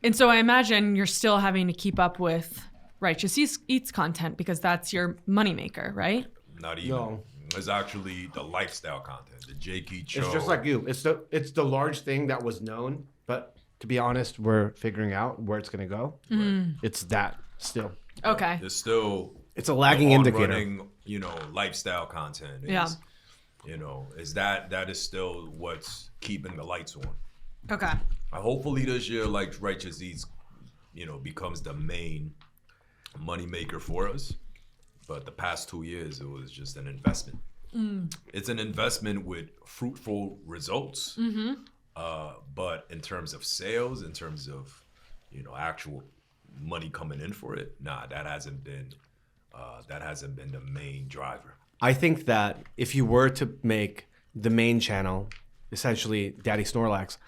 And so I imagine you're still having to keep up with Righteous Eats content, because that's your moneymaker, right? Not even. No. It's actually the lifestyle content, the Jakey show. It's just like you. It's the large thing that was known, but to be honest, we're figuring out where it's going to go. It's that still. Okay. There's still It's a lagging indicator. running, lifestyle content. Is that is still what's keeping the lights on. Okay. Hopefully this year, like Righteous Eats, becomes the main moneymaker for us. But the past 2 years, it was just an investment. It's an investment with fruitful results. But in terms of sales, in terms of, actual money coming in for it, that hasn't been the main driver. I think that if you were to make the main channel, essentially Daddy Snorlax,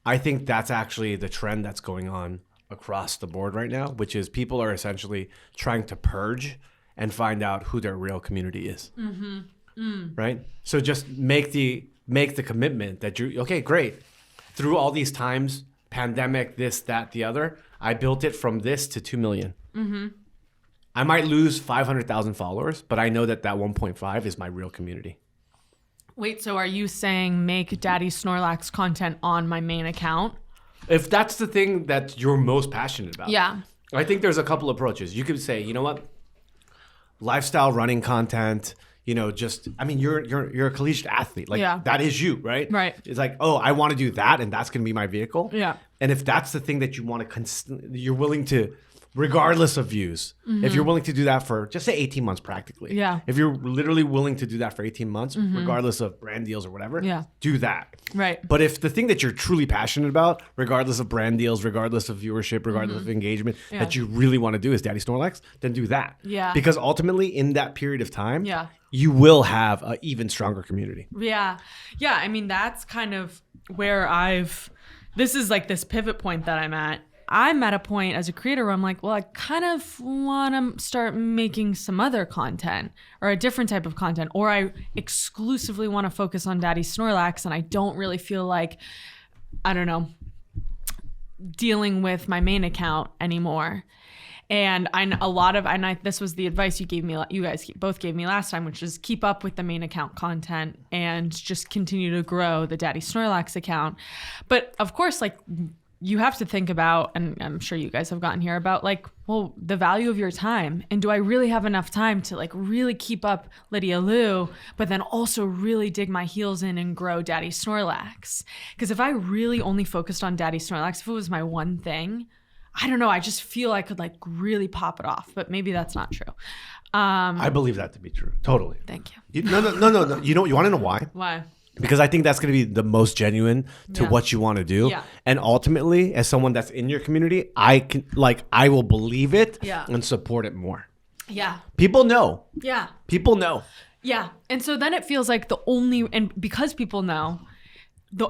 I think that's actually the trend that's going on across the board right now, which is people are essentially trying to purge and find out who their real community is. Right? So just make the commitment that okay, great. Through all these times, pandemic, this, that, the other, I built it from this to 2 million. I might lose 500,000 followers, but I know that 1.5 is my real community. Wait, so are you saying make Daddy Snorlax content on my main account? If that's the thing that you're most passionate about. Yeah. I think there's a couple approaches. You could say, you know what? Lifestyle running content, you're a collegiate athlete. Like that is you, right? Right. It's like, oh, I want to do that and that's going to be my vehicle. Yeah. And if that's the thing that you want to you're willing to, regardless of views, if you're willing to do that for just say 18 months practically. Yeah. If you're literally willing to do that for 18 months, regardless of brand deals or whatever, do that. Right. But if the thing that you're truly passionate about, regardless of brand deals, regardless of viewership, regardless of engagement, that you really want to do is Daddy Snorlax, then do that. Yeah. Because ultimately in that period of time, you will have an even stronger community. Yeah. Yeah. I mean, that's kind of where this is like this pivot point that I'm at. I'm at a point as a creator where I'm like, well, I kind of want to start making some other content or a different type of content, or I exclusively want to focus on Daddy Snorlax and I don't really feel like, I don't know, dealing with my main account anymore. And this was the advice you guys both gave me last time, which is keep up with the main account content and just continue to grow the Daddy Snorlax account. But of course, like, you have to think about, and I'm sure you guys have gotten here about like, well, the value of your time. And do I really have enough time to like really keep up Lydia Lou, but then also really dig my heels in and grow Daddy Snorlax? Because if I really only focused on Daddy Snorlax, if it was my one thing, I don't know, I just feel I could like really pop it off, but maybe that's not true. I believe that to be true. Totally. Thank you. No. You want to know why? Why? Because I think that's going to be the most genuine to what you want to do. Yeah. And ultimately, as someone that's in your community, I will believe it and support it more. Yeah. People know. Yeah. People know. Yeah. And so then it feels like because people know,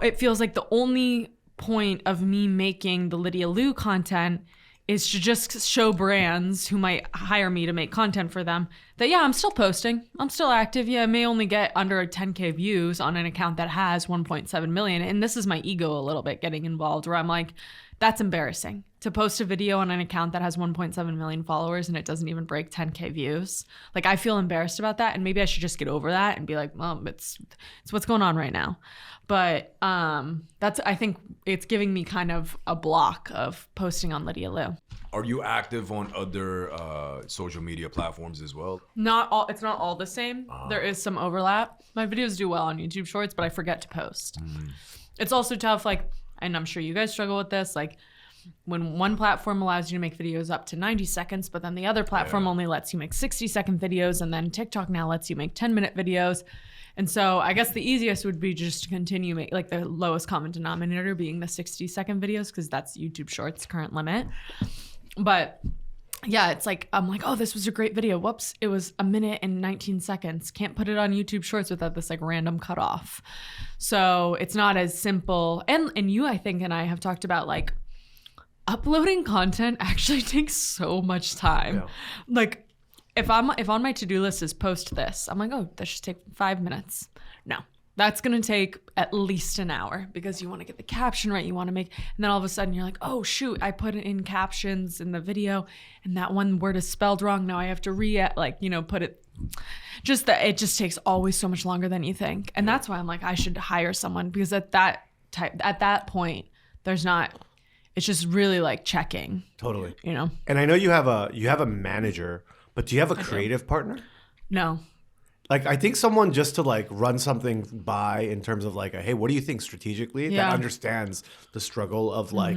it feels like the only point of me making the Lydia Lou content is to just show brands who might hire me to make content for them that, I'm still posting. I'm still active. I may only get under 10K views on an account that has 1.7 million. And this is my ego a little bit getting involved, where I'm like, that's embarrassing to post a video on an account that has 1.7 million followers and it doesn't even break 10K views. Like, I feel embarrassed about that. And maybe I should just get over that and be like, well, it's what's going on right now. But I think it's giving me kind of a block of posting on Lydia Lou. Are you active on other social media platforms as well? It's not all the same. There is some overlap. My videos do well on YouTube Shorts, but I forget to post. It's also tough, like, and I'm sure you guys struggle with this, like when one platform allows you to make videos up to 90 seconds, but then the other platform only lets you make 60-second videos, and then TikTok now lets you make 10-minute videos. And so I guess the easiest would be just to continue like the lowest common denominator being the 60-second videos, because that's YouTube Shorts' current limit. But yeah, it's like, I'm like, oh, this was a great video. Whoops, it was 1 minute and 19 seconds. Can't put it on YouTube Shorts without this like random cutoff. So it's not as simple. And you, I think, and I have talked about like uploading content actually takes so much time. Yeah. Like, if on my to-do list is post this, I'm like, oh, that should take 5 minutes. No, that's going to take at least an hour, because you want to get the caption right. You want to make, and then all of a sudden you're like, oh shoot, I put it in captions in the video and that one word is spelled wrong. Now I have to put it, just that it just takes always so much longer than you think. And that's why I'm like, I should hire someone, because at that point, there's not it's just really like checking, Totally. you know? And I know you have a manager, but do you have a creative partner? No. Like, I think someone just to like run something by in terms of like, hey, what do you think strategically? Yeah. That understands the struggle of like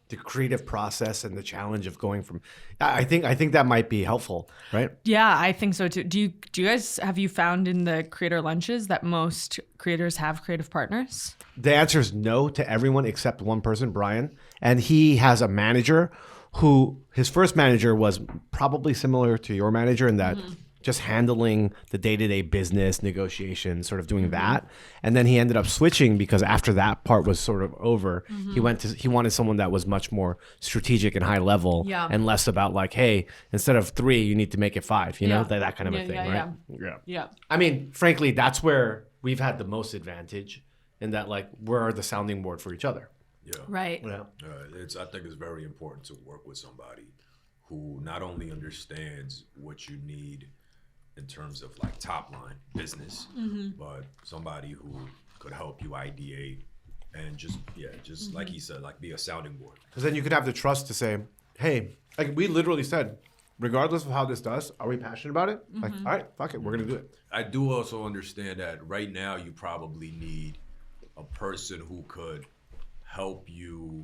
the creative process and the challenge of going from. I think that might be helpful, right? Yeah, I think so too. Do you guys, have you found in the creator lunches that most creators have creative partners? The answer is no to everyone except one person, Brian, and he has a manager who his first manager was probably similar to your manager in that. Just handling the day-to-day business negotiations, sort of doing that. And then he ended up switching because after that part was sort of over, he wanted someone that was much more strategic and high level and less about like, hey, instead of 3, you need to make it 5, you know, that kind of a thing, right? Yeah. I mean, frankly, that's where we've had the most advantage in that like we're the sounding board for each other. Yeah. Right. Yeah. I think it's very important to work with somebody who not only understands what you need in terms of like top line business, but somebody who could help you ideate and just like he said, like be a sounding board. Because then you could have the trust to say, hey, like we literally said, regardless of how this does, are we passionate about it? Like, all right, fuck it, we're gonna do it. I do also understand that right now you probably need a person who could help you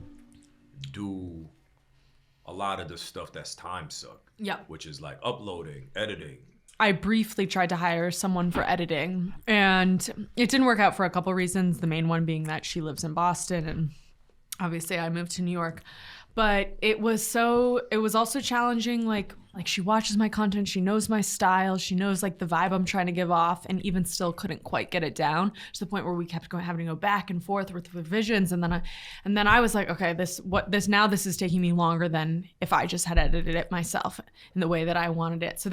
do a lot of the stuff that's time suck. Yeah. Which is like uploading, editing. I briefly tried to hire someone for editing, and it didn't work out for a couple reasons. The main one being that she lives in Boston, and obviously I moved to New York. But it was also challenging. Like she watches my content, she knows my style, she knows like the vibe I'm trying to give off, and even still couldn't quite get it down to the point where we kept having to go back and forth with revisions. And then I was like, okay, this is taking me longer than if I just had edited it myself in the way that I wanted it. So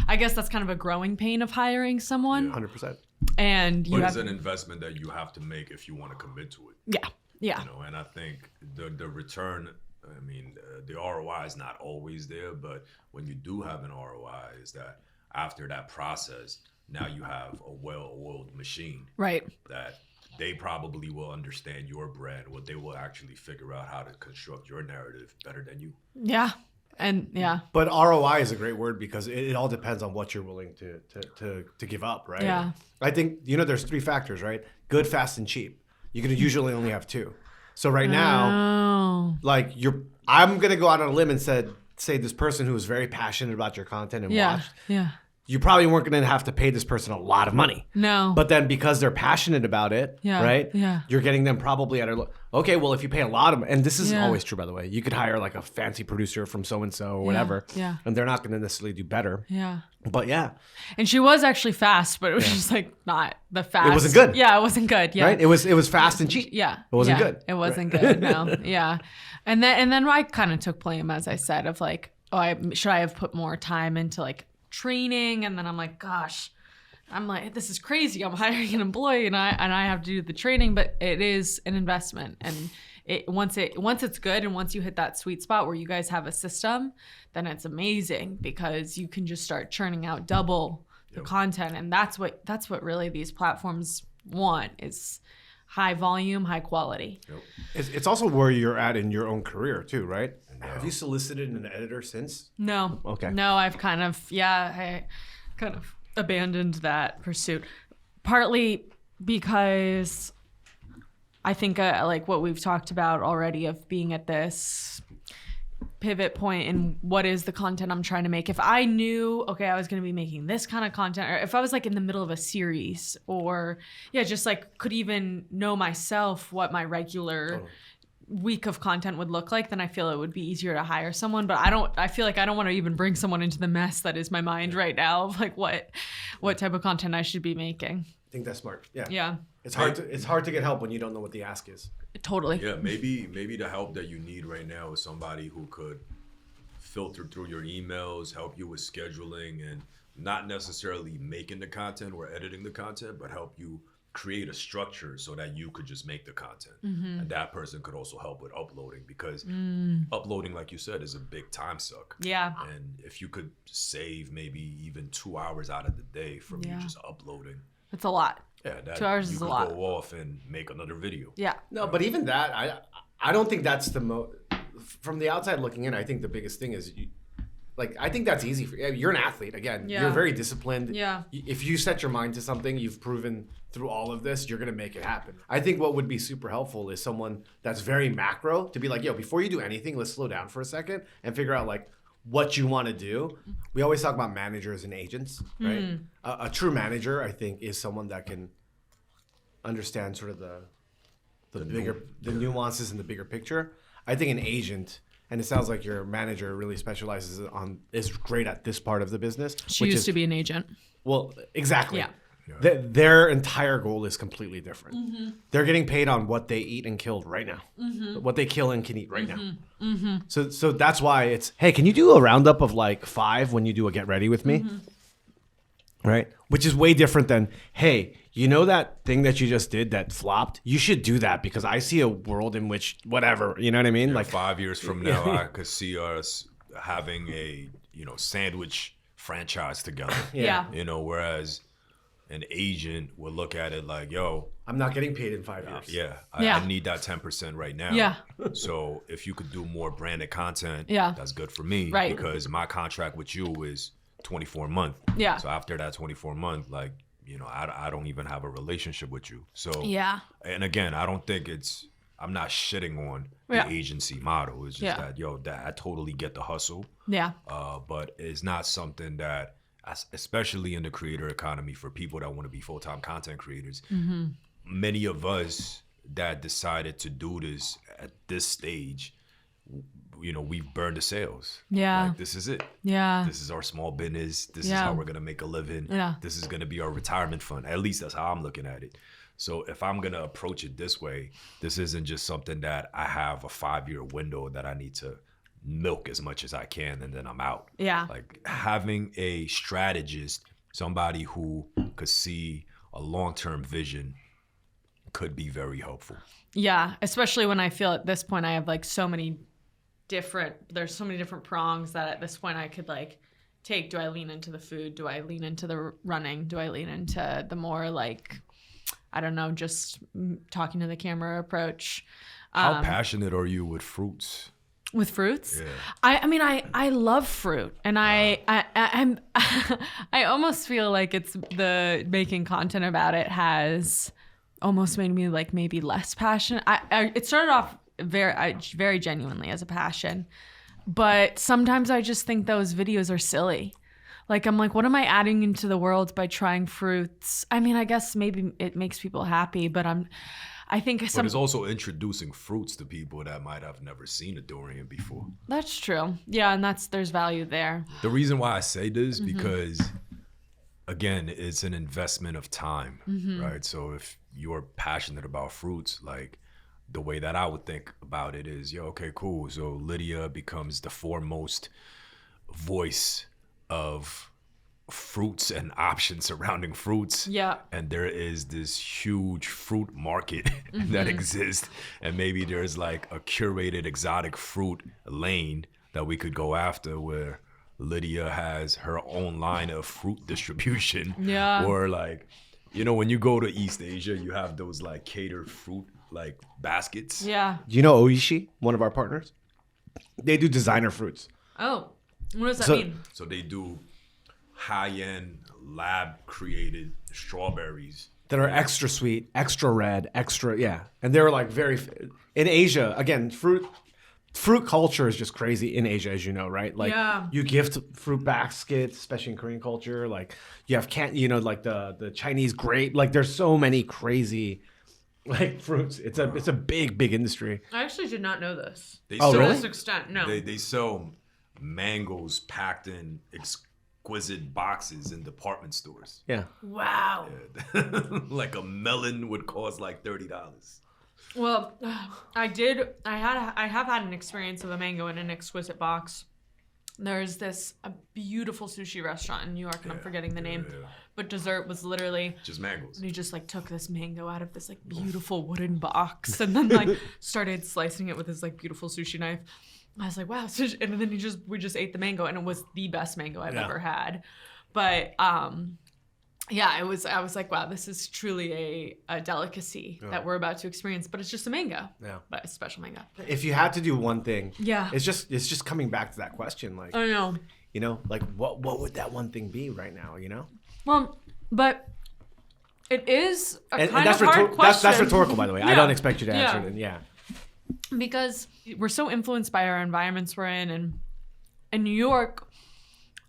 I guess that's kind of a growing pain of hiring someone. 100%. And it's an investment that you have to make if you want to commit to it. Yeah. You know, and I think the return, I mean, the ROI is not always there, but when you do have an ROI, is that after that process, now you have a well-oiled machine. Right. That they probably will understand your brand, what they will actually figure out how to construct your narrative better than you. Yeah. And yeah. But ROI is a great word because it all depends on what you're willing to give up, right? Yeah. I think, there's 3 factors, right? Good, fast, and cheap. You're going to usually only have 2. So right now, like I'm going to go out on a limb and say this person who is very passionate about your content and watched. Yeah. You probably weren't going to have to pay this person a lot of money. No. But then because they're passionate about it, right? Yeah. You're getting them probably at okay, well, if you pay a lot of, and this isn't always true, by the way, you could hire like a fancy producer from so-and-so or whatever. Yeah. And they're not going to necessarily do better. Yeah. But yeah. And she was actually fast, but it was just like not the fast. It wasn't good. Yeah, it wasn't good. Yeah. Right? It was fast and cheap. Yeah. It wasn't good. It wasn't good. No. Yeah. And then I kind of took blame, as I said, of like, should I have put more time into like training? And then I'm like, gosh, this is crazy. I'm hiring an employee and I have to do the training, but it is an investment. And once it's good and once you hit that sweet spot where you guys have a system, then it's amazing because you can just start churning out double the content. And that's what really these platforms want is high volume, high quality. It's also where you're at in your own career too, right? Have you solicited an editor since? No. Okay. No, I've kind of abandoned that pursuit. Partly because I think like what we've talked about already of being at this pivot point in what is the content I'm trying to make. If I knew, okay, I was going to be making this kind of content, or if I was like in the middle of a series or just like could even know myself what my regular week of content would look like, then I feel it would be easier to hire someone. But I feel like I don't want to even bring someone into the mess that is my mind right now of like what type of content I should be making. I think that's smart. Yeah. Yeah. It's hard to get help when you don't know what the ask is. Totally. Yeah, maybe the help that you need right now is somebody who could filter through your emails, help you with scheduling, and not necessarily making the content or editing the content, but help you create a structure so that you could just make the content. And that person could also help with uploading because uploading, like you said, is a big time suck. Yeah. And if you could save maybe even 2 hours out of the day from you just uploading. It's a lot. Yeah, that 2 hours you is a could lot. go off and make another video. Yeah. No, but even that, I don't think that's from the outside looking in, I think the biggest thing is I think that's easy for you. You're an athlete. Again, you're very disciplined. Yeah. If you set your mind to something, you've proven through all of this, you're going to make it happen. I think what would be super helpful is someone that's very macro to be like, yo, before you do anything, let's slow down for a second and figure out like what you want to do. We always talk about managers and agents, right? A true manager, I think, is someone that can understand sort of the nuances and the bigger picture. I think an agent, and it sounds like your manager really specializes is great at this part of the business. She used to be an agent. Well, exactly. Yeah. Their entire goal is completely different. They're getting paid on what they eat and kill right now, what they kill and can eat right now. So that's why it's, hey, can you do a roundup of like 5 when you do a get ready with me? Right? Which is way different than, hey, you know that thing that you just did that flopped? You should do that because I see a world in which whatever, you know what I mean? Like 5 years from now, I could see us having a, sandwich franchise together. Yeah. Whereas an agent will look at it like, yo, I'm not getting paid in 5 years. I need that 10% right now. Yeah. So if you could do more branded content, Yeah. that's good for me. Right. Because my contract with you is 24 month. Yeah. So after that 24 month, like, I don't even have a relationship with you. So Yeah. And again, I don't think I'm not shitting on the agency model. It's just that I totally get the hustle. Yeah. But it's not something that, especially in the creator economy, for people that want to be full-time content creators, many of us that decided to do this at this stage, we've burned the sails. Yeah. Like, this is it. Yeah. This is our small business. This is how we're going to make a living. Yeah. This is going to be our retirement fund. At least that's how I'm looking at it. So if I'm going to approach it this way, this isn't just something that I have a 5-year window that I need to milk as much as I can and then I'm out. Yeah. Like having a strategist, somebody who could see a long-term vision, could be very helpful. Yeah. Especially when I feel at this point I have like there's so many different prongs that at this point I could like take. Do I lean into the food? Do I lean into the running? Do I lean into the more like, I don't know, just talking to the camera approach? How passionate are you with fruits? With fruits? Yeah. I love fruit, and I'm I almost feel like it's the making content about it has almost made me like maybe less passionate. It started off very genuinely as a passion, but sometimes I just think those videos are silly. Like, I'm like, what am I adding into the world by trying fruits? I mean, I guess maybe it makes people happy, but I think But it's also introducing fruits to people that might have never seen a durian before. That's true. Yeah, and there's value there. The reason why I say this, because again, it's an investment of time, right? So if you're passionate about fruits, like the way that I would think about it is, okay, cool. So Lydia becomes the foremost voice of fruits and options surrounding fruits. Yeah. And there is this huge fruit market that exists. And maybe there's like a curated exotic fruit lane that we could go after where Lydia has her own line of fruit distribution. Yeah. Or like, when you go to East Asia, you have those like catered fruit like baskets. Yeah. Do you know Oishi, one of our partners? They do designer fruits. Oh, what does that mean? So they do high-end lab-created strawberries that are extra sweet, extra red, and they're like in Asia. Again, fruit culture is just crazy in Asia, as you know, right? Like you gift fruit baskets, especially in Korean culture. Like you have like the Chinese grape. Like there's so many crazy like fruits. It's a big industry. I actually did not know this. Oh, really? To this extent, no. They sell mangoes packed in exquisite boxes in department stores. Yeah. Wow. Yeah. Like a melon would cost like $30. Well, I have had an experience of a mango in an exquisite box. There's a beautiful sushi restaurant in New York, and I'm forgetting the name, but dessert was literally just mangoes. And he just like took this mango out of this like beautiful wooden box, and then like started slicing it with his like beautiful sushi knife. I was like, wow, and then we just ate the mango, and it was the best mango I've ever had. But yeah, I was like, wow, this is truly a delicacy that we're about to experience, but it's just a mango. Yeah. But a special mango. If you had to do one thing, Yeah. it's just coming back to that question, like, I know. you know, like what would that one thing be right now, you know? Well, but it is a And kind that's of hard question. that's rhetorical, by the way. I Yeah. don't expect you to answer Yeah. it. Yeah. Because we're so influenced by our environments we're in New York,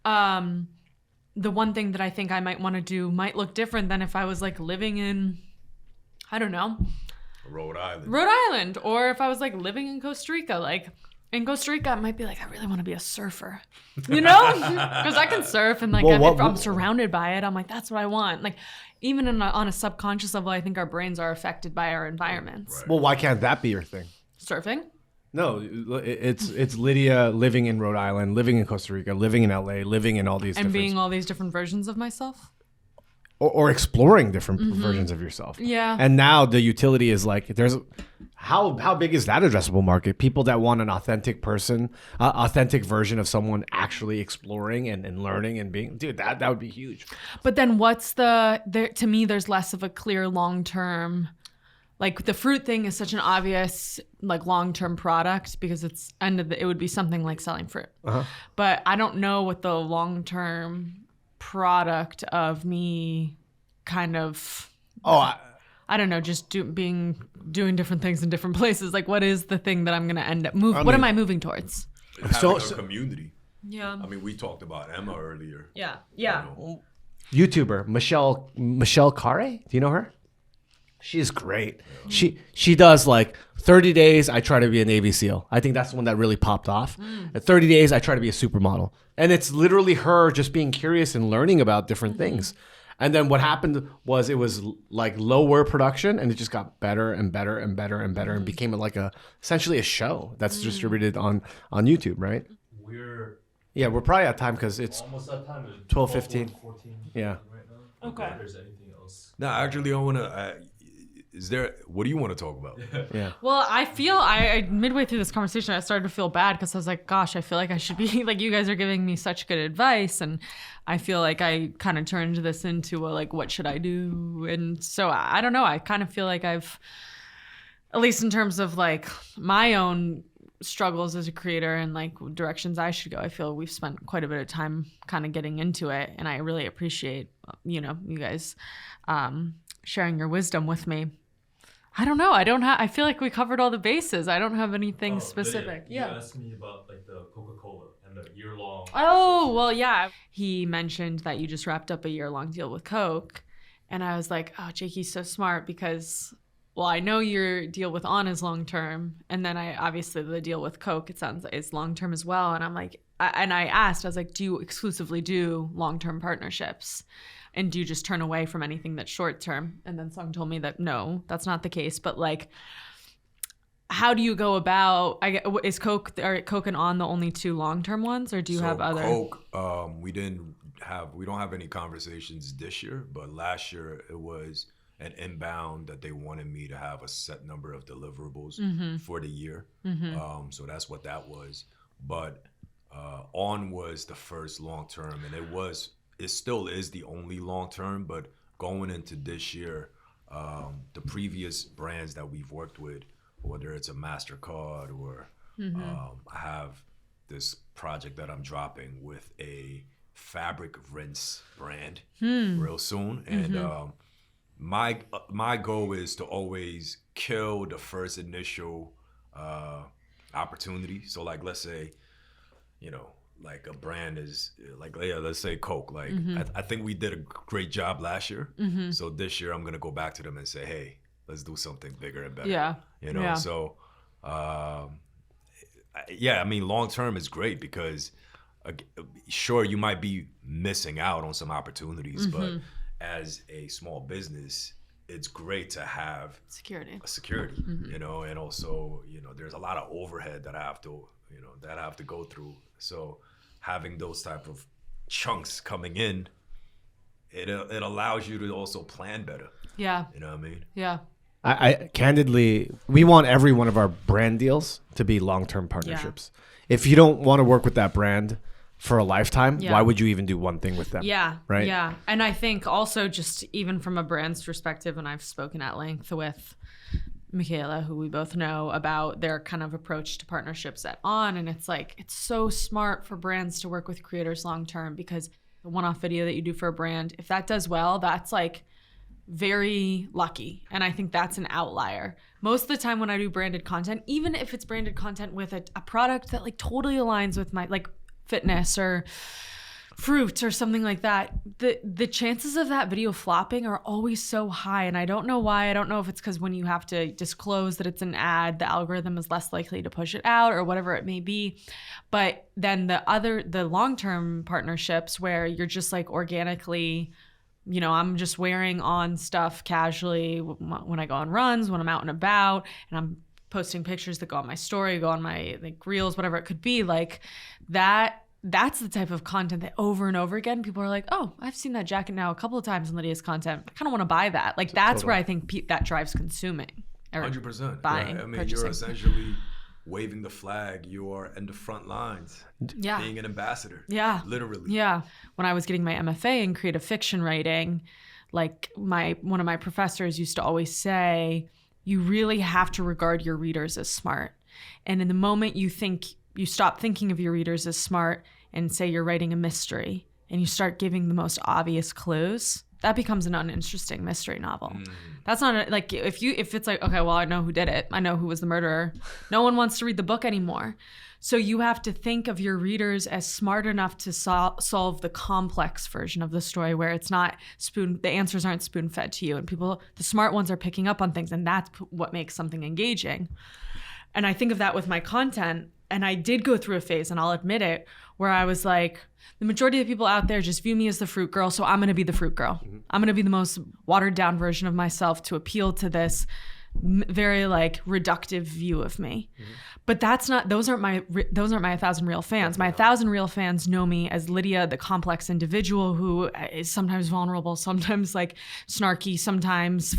the one thing that I think I might want to do might look different than if I was like living in, I don't know, Rhode Island, or if I was like living in Costa Rica. Like in Costa Rica, I might be like, I really want to be a surfer, you know, because I can surf, and like if I'm surrounded by it, I'm like, that's what I want. Like even on a subconscious level, I think our brains are affected by our environments. Right. Well, why can't that be your thing? Surfing. No, it's Lydia living in Rhode Island, living in Costa Rica, living in LA, living in all these And different, being all these different versions of myself. or exploring different versions of yourself. Yeah. And now the utility is like, there's how big is that addressable market? People that want an authentic person, authentic version of someone actually exploring and learning and being, dude, that would be huge. But then what's to me, there's less of a clear long-term, like the fruit thing is such an obvious like long-term product because it would be something like selling fruit. But I don't know what the long-term product of me kind of, I don't know, just doing different things in different places. Like what is the thing that I'm going to end up what am I moving towards? Having a community. Yeah. I mean, we talked about Emma earlier. Yeah. YouTuber Michelle Carre. Do you know her? She's great. She does like 30 days I try to be a Navy SEAL. I think that's the one that really popped off. At 30 days I try to be a supermodel. And it's literally her just being curious and learning about different things. And then what happened was it was like lower production and it just got better and better and better and better and became like essentially a show that's distributed on YouTube, right? We're probably at time because it's almost at time. 12:15. 14. Yeah. Right now. Okay. If there's anything else. No, actually, I want to. What do you want to talk about? Yeah. Well, I feel I midway through this conversation, I started to feel bad because I was like, gosh, I feel like I should be like, you guys are giving me such good advice. And I feel like I kind of turned this into a, like, what should I do? And so I don't know. I kind of feel like I've, at least in terms of like my own struggles as a creator and like directions I should go, I feel we've spent quite a bit of time kind of getting into it. And I really appreciate, you guys sharing your wisdom with me. I don't know. I feel like we covered all the bases. I don't have anything specific. Lydia, you asked me about like the Coca-Cola and the year-long. Oh, well, yeah. He mentioned that you just wrapped up a year-long deal with Coke. And I was like, oh, Jakey's so smart because, well, I know your deal with On is long-term. And then obviously the deal with Coke, it sounds like is long-term as well. And I'm like, I asked, I was like, do you exclusively do long-term partnerships? And do you just turn away from anything that's short term? And then Sung told me that no, that's not the case. But like, how do you go about? Is Coke and On the only two long term ones, or do you have other? Coke, we don't have any conversations this year, but last year it was an inbound that they wanted me to have a set number of deliverables for the year. So that's what that was. But On was the first long term, and it still is the only long term, but going into this year, the previous brands that we've worked with, whether it's a MasterCard or I have this project that I'm dropping with a fabric rinse brand real soon. And my goal is to always kill the first initial opportunity. So like, let's say, like a brand is like, let's say Coke. Like I think we did a great job last year. So this year I'm gonna go back to them and say, hey, let's do something bigger and better. Yeah. Yeah. So I mean, long term is great because sure you might be missing out on some opportunities, but as a small business, it's great to have security, and also, there's a lot of overhead that I have to go through. So having those type of chunks coming in, it allows you to also plan better. Yeah. You know what I mean? Yeah. I candidly, we want every one of our brand deals to be long-term partnerships. If you don't want to work with that brand for a lifetime, Yeah. why would you even do one thing with them? Yeah. Right? Yeah. And I think also just even from a brand's perspective, and I've spoken at length with Michaela, who we both know, about their kind of approach to partnerships at On. And it's like, it's so smart for brands to work with creators long term, because the one-off video that you do for a brand, if that does well, that's like very lucky. And I think that's an outlier. Most of the time when I do branded content, even if it's branded content with a product that like totally aligns with my like fitness or fruits or something like that, the chances of that video flopping are always so high. And I don't know why. I don't know if it's because when you have to disclose that it's an ad, the algorithm is less likely to push it out or whatever it may be. But then the long-term partnerships where you're just like organically, you know, I'm just wearing On stuff casually when I go on runs, when I'm out and about, and I'm posting pictures that go on my story, go on my like reels, whatever it could be, like that's the type of content that over and over again, people are like, oh, I've seen that jacket now a couple of times in Lydia's content. I kind of want to buy that. Like that's where I think that drives consuming. 100%. Buying, I mean, purchasing. you're essentially waving the flag. You are in the front lines. Yeah. Being an ambassador. Yeah. Literally. Yeah. When I was getting my MFA in creative fiction writing, like one of my professors used to always say, you really have to regard your readers as smart. And in the moment you stop thinking of your readers as smart and say you're writing a mystery and you start giving the most obvious clues, that becomes an uninteresting mystery novel. That's not like if it's like, okay, well, I know who did it. I know who was the murderer. No one wants to read the book anymore. So you have to think of your readers as smart enough to solve the complex version of the story where it's not the answers aren't spoon-fed to you, and the smart ones are picking up on things, and that's what makes something engaging. And I think of that with my content, and I did go through a phase, and I'll admit it, where I was like, the majority of people out there just view me as the fruit girl, so I'm going to be the fruit girl. I'm going to be the most watered down version of myself to appeal to this very like reductive view of me. But those aren't my 1,000 real fans. My 1,000 real fans know me as Lydia, the complex individual who is sometimes vulnerable, sometimes like snarky, sometimes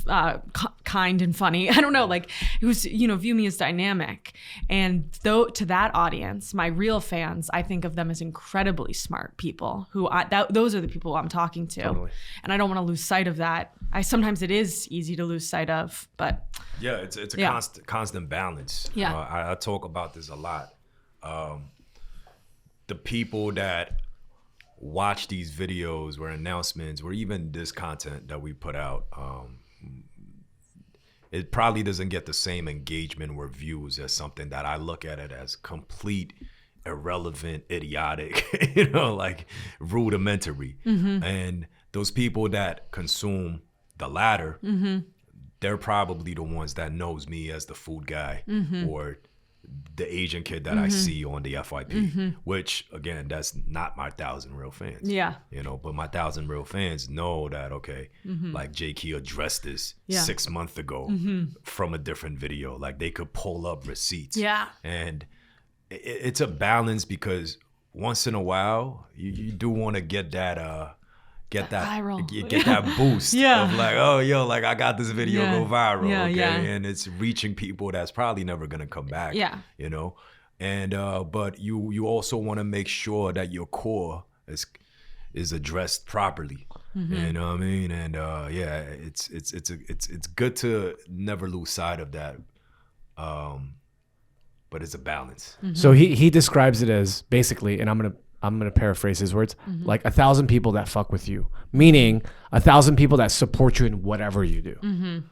kind and funny. I don't know, like who's, you know, view me as dynamic. And though to that audience, my real fans, I think of them as incredibly smart people who those are the people I'm talking to. Totally. And I don't want to lose sight of that. Sometimes it is easy to lose sight of, but yeah, it's a constant balance. Yeah. I talk about this a lot. The people that watch these videos or announcements or even this content that we put out, it probably doesn't get the same engagement or views as something that I look at it as complete irrelevant, idiotic, you know, like rudimentary. And those people that consume the latter, they're probably the ones that knows me as the food guy or the Asian kid that I see on the FYP, which again, that's not my 1,000 real fans. Yeah. You know, but my 1,000 real fans know that, okay, like J.K. addressed this 6 months ago from a different video. Like they could pull up receipts. Yeah. And it's a balance because once in a while, you do want to get that viral. Get that boost of like, oh, yo, like I got this video go viral, okay? And it's reaching people that's probably never gonna come back, you know? And but you also want to make sure that your core is addressed properly, you know what I mean? And it's good to never lose sight of that, but it's a balance. So he describes it as basically, and I'm gonna paraphrase his words, like 1,000 people that fuck with you, meaning 1,000 people that support you in whatever you do.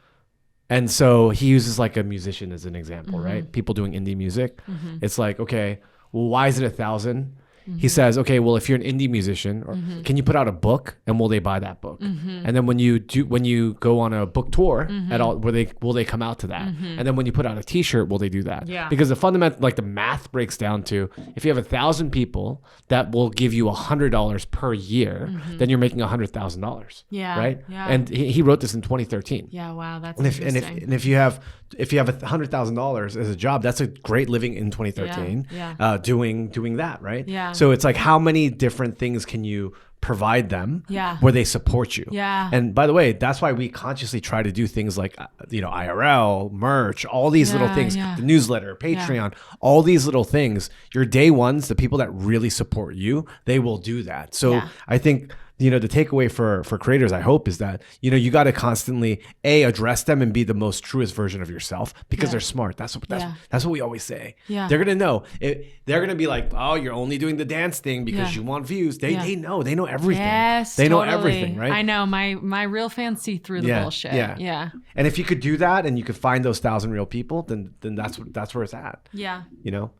And so he uses like a musician as an example, right? People doing indie music. It's like, okay, well, why is it 1,000? He says, okay, well, if you're an indie musician, or can you put out a book and will they buy that book? And then when you go on a book tour at all, will they come out to that? And then when you put out a T-shirt, will they do that? Yeah. Because the fundamental, like the math breaks down to, if you have 1,000 people that will give you $100 per year, then you're making $100,000. Yeah. Right. Yeah. And he wrote this in 2013. Yeah. Wow. That's And interesting. if you have $100,000 as a job, that's a great living in 2013. Yeah. Doing that, right? Yeah. So it's like, how many different things can you provide them Yeah. where they support you. Yeah. And by the way, that's why we consciously try to do things like, IRL, merch, all these little things, the newsletter, Patreon, all these little things. Your day ones, the people that really support you, they will do that. So I think, the takeaway for creators, I hope, is that, you got to constantly address them and be the most truest version of yourself, because they're smart. That's what we always say. Yeah. They're going to know. They're going to be like, oh, you're only doing the dance thing because you want views. They know everything. Yes, they know totally. everything, right? I know my real fans see through the bullshit. Yeah. And if you could do that and you could find those 1,000 real people, then that's where it's at. Yeah.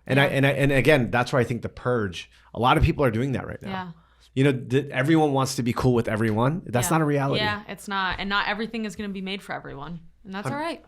And again, that's where I think the purge, a lot of people are doing that right now. Yeah. Everyone wants to be cool with everyone. That's not a reality. Yeah, it's not. And not everything is going to be made for everyone. And that's all right.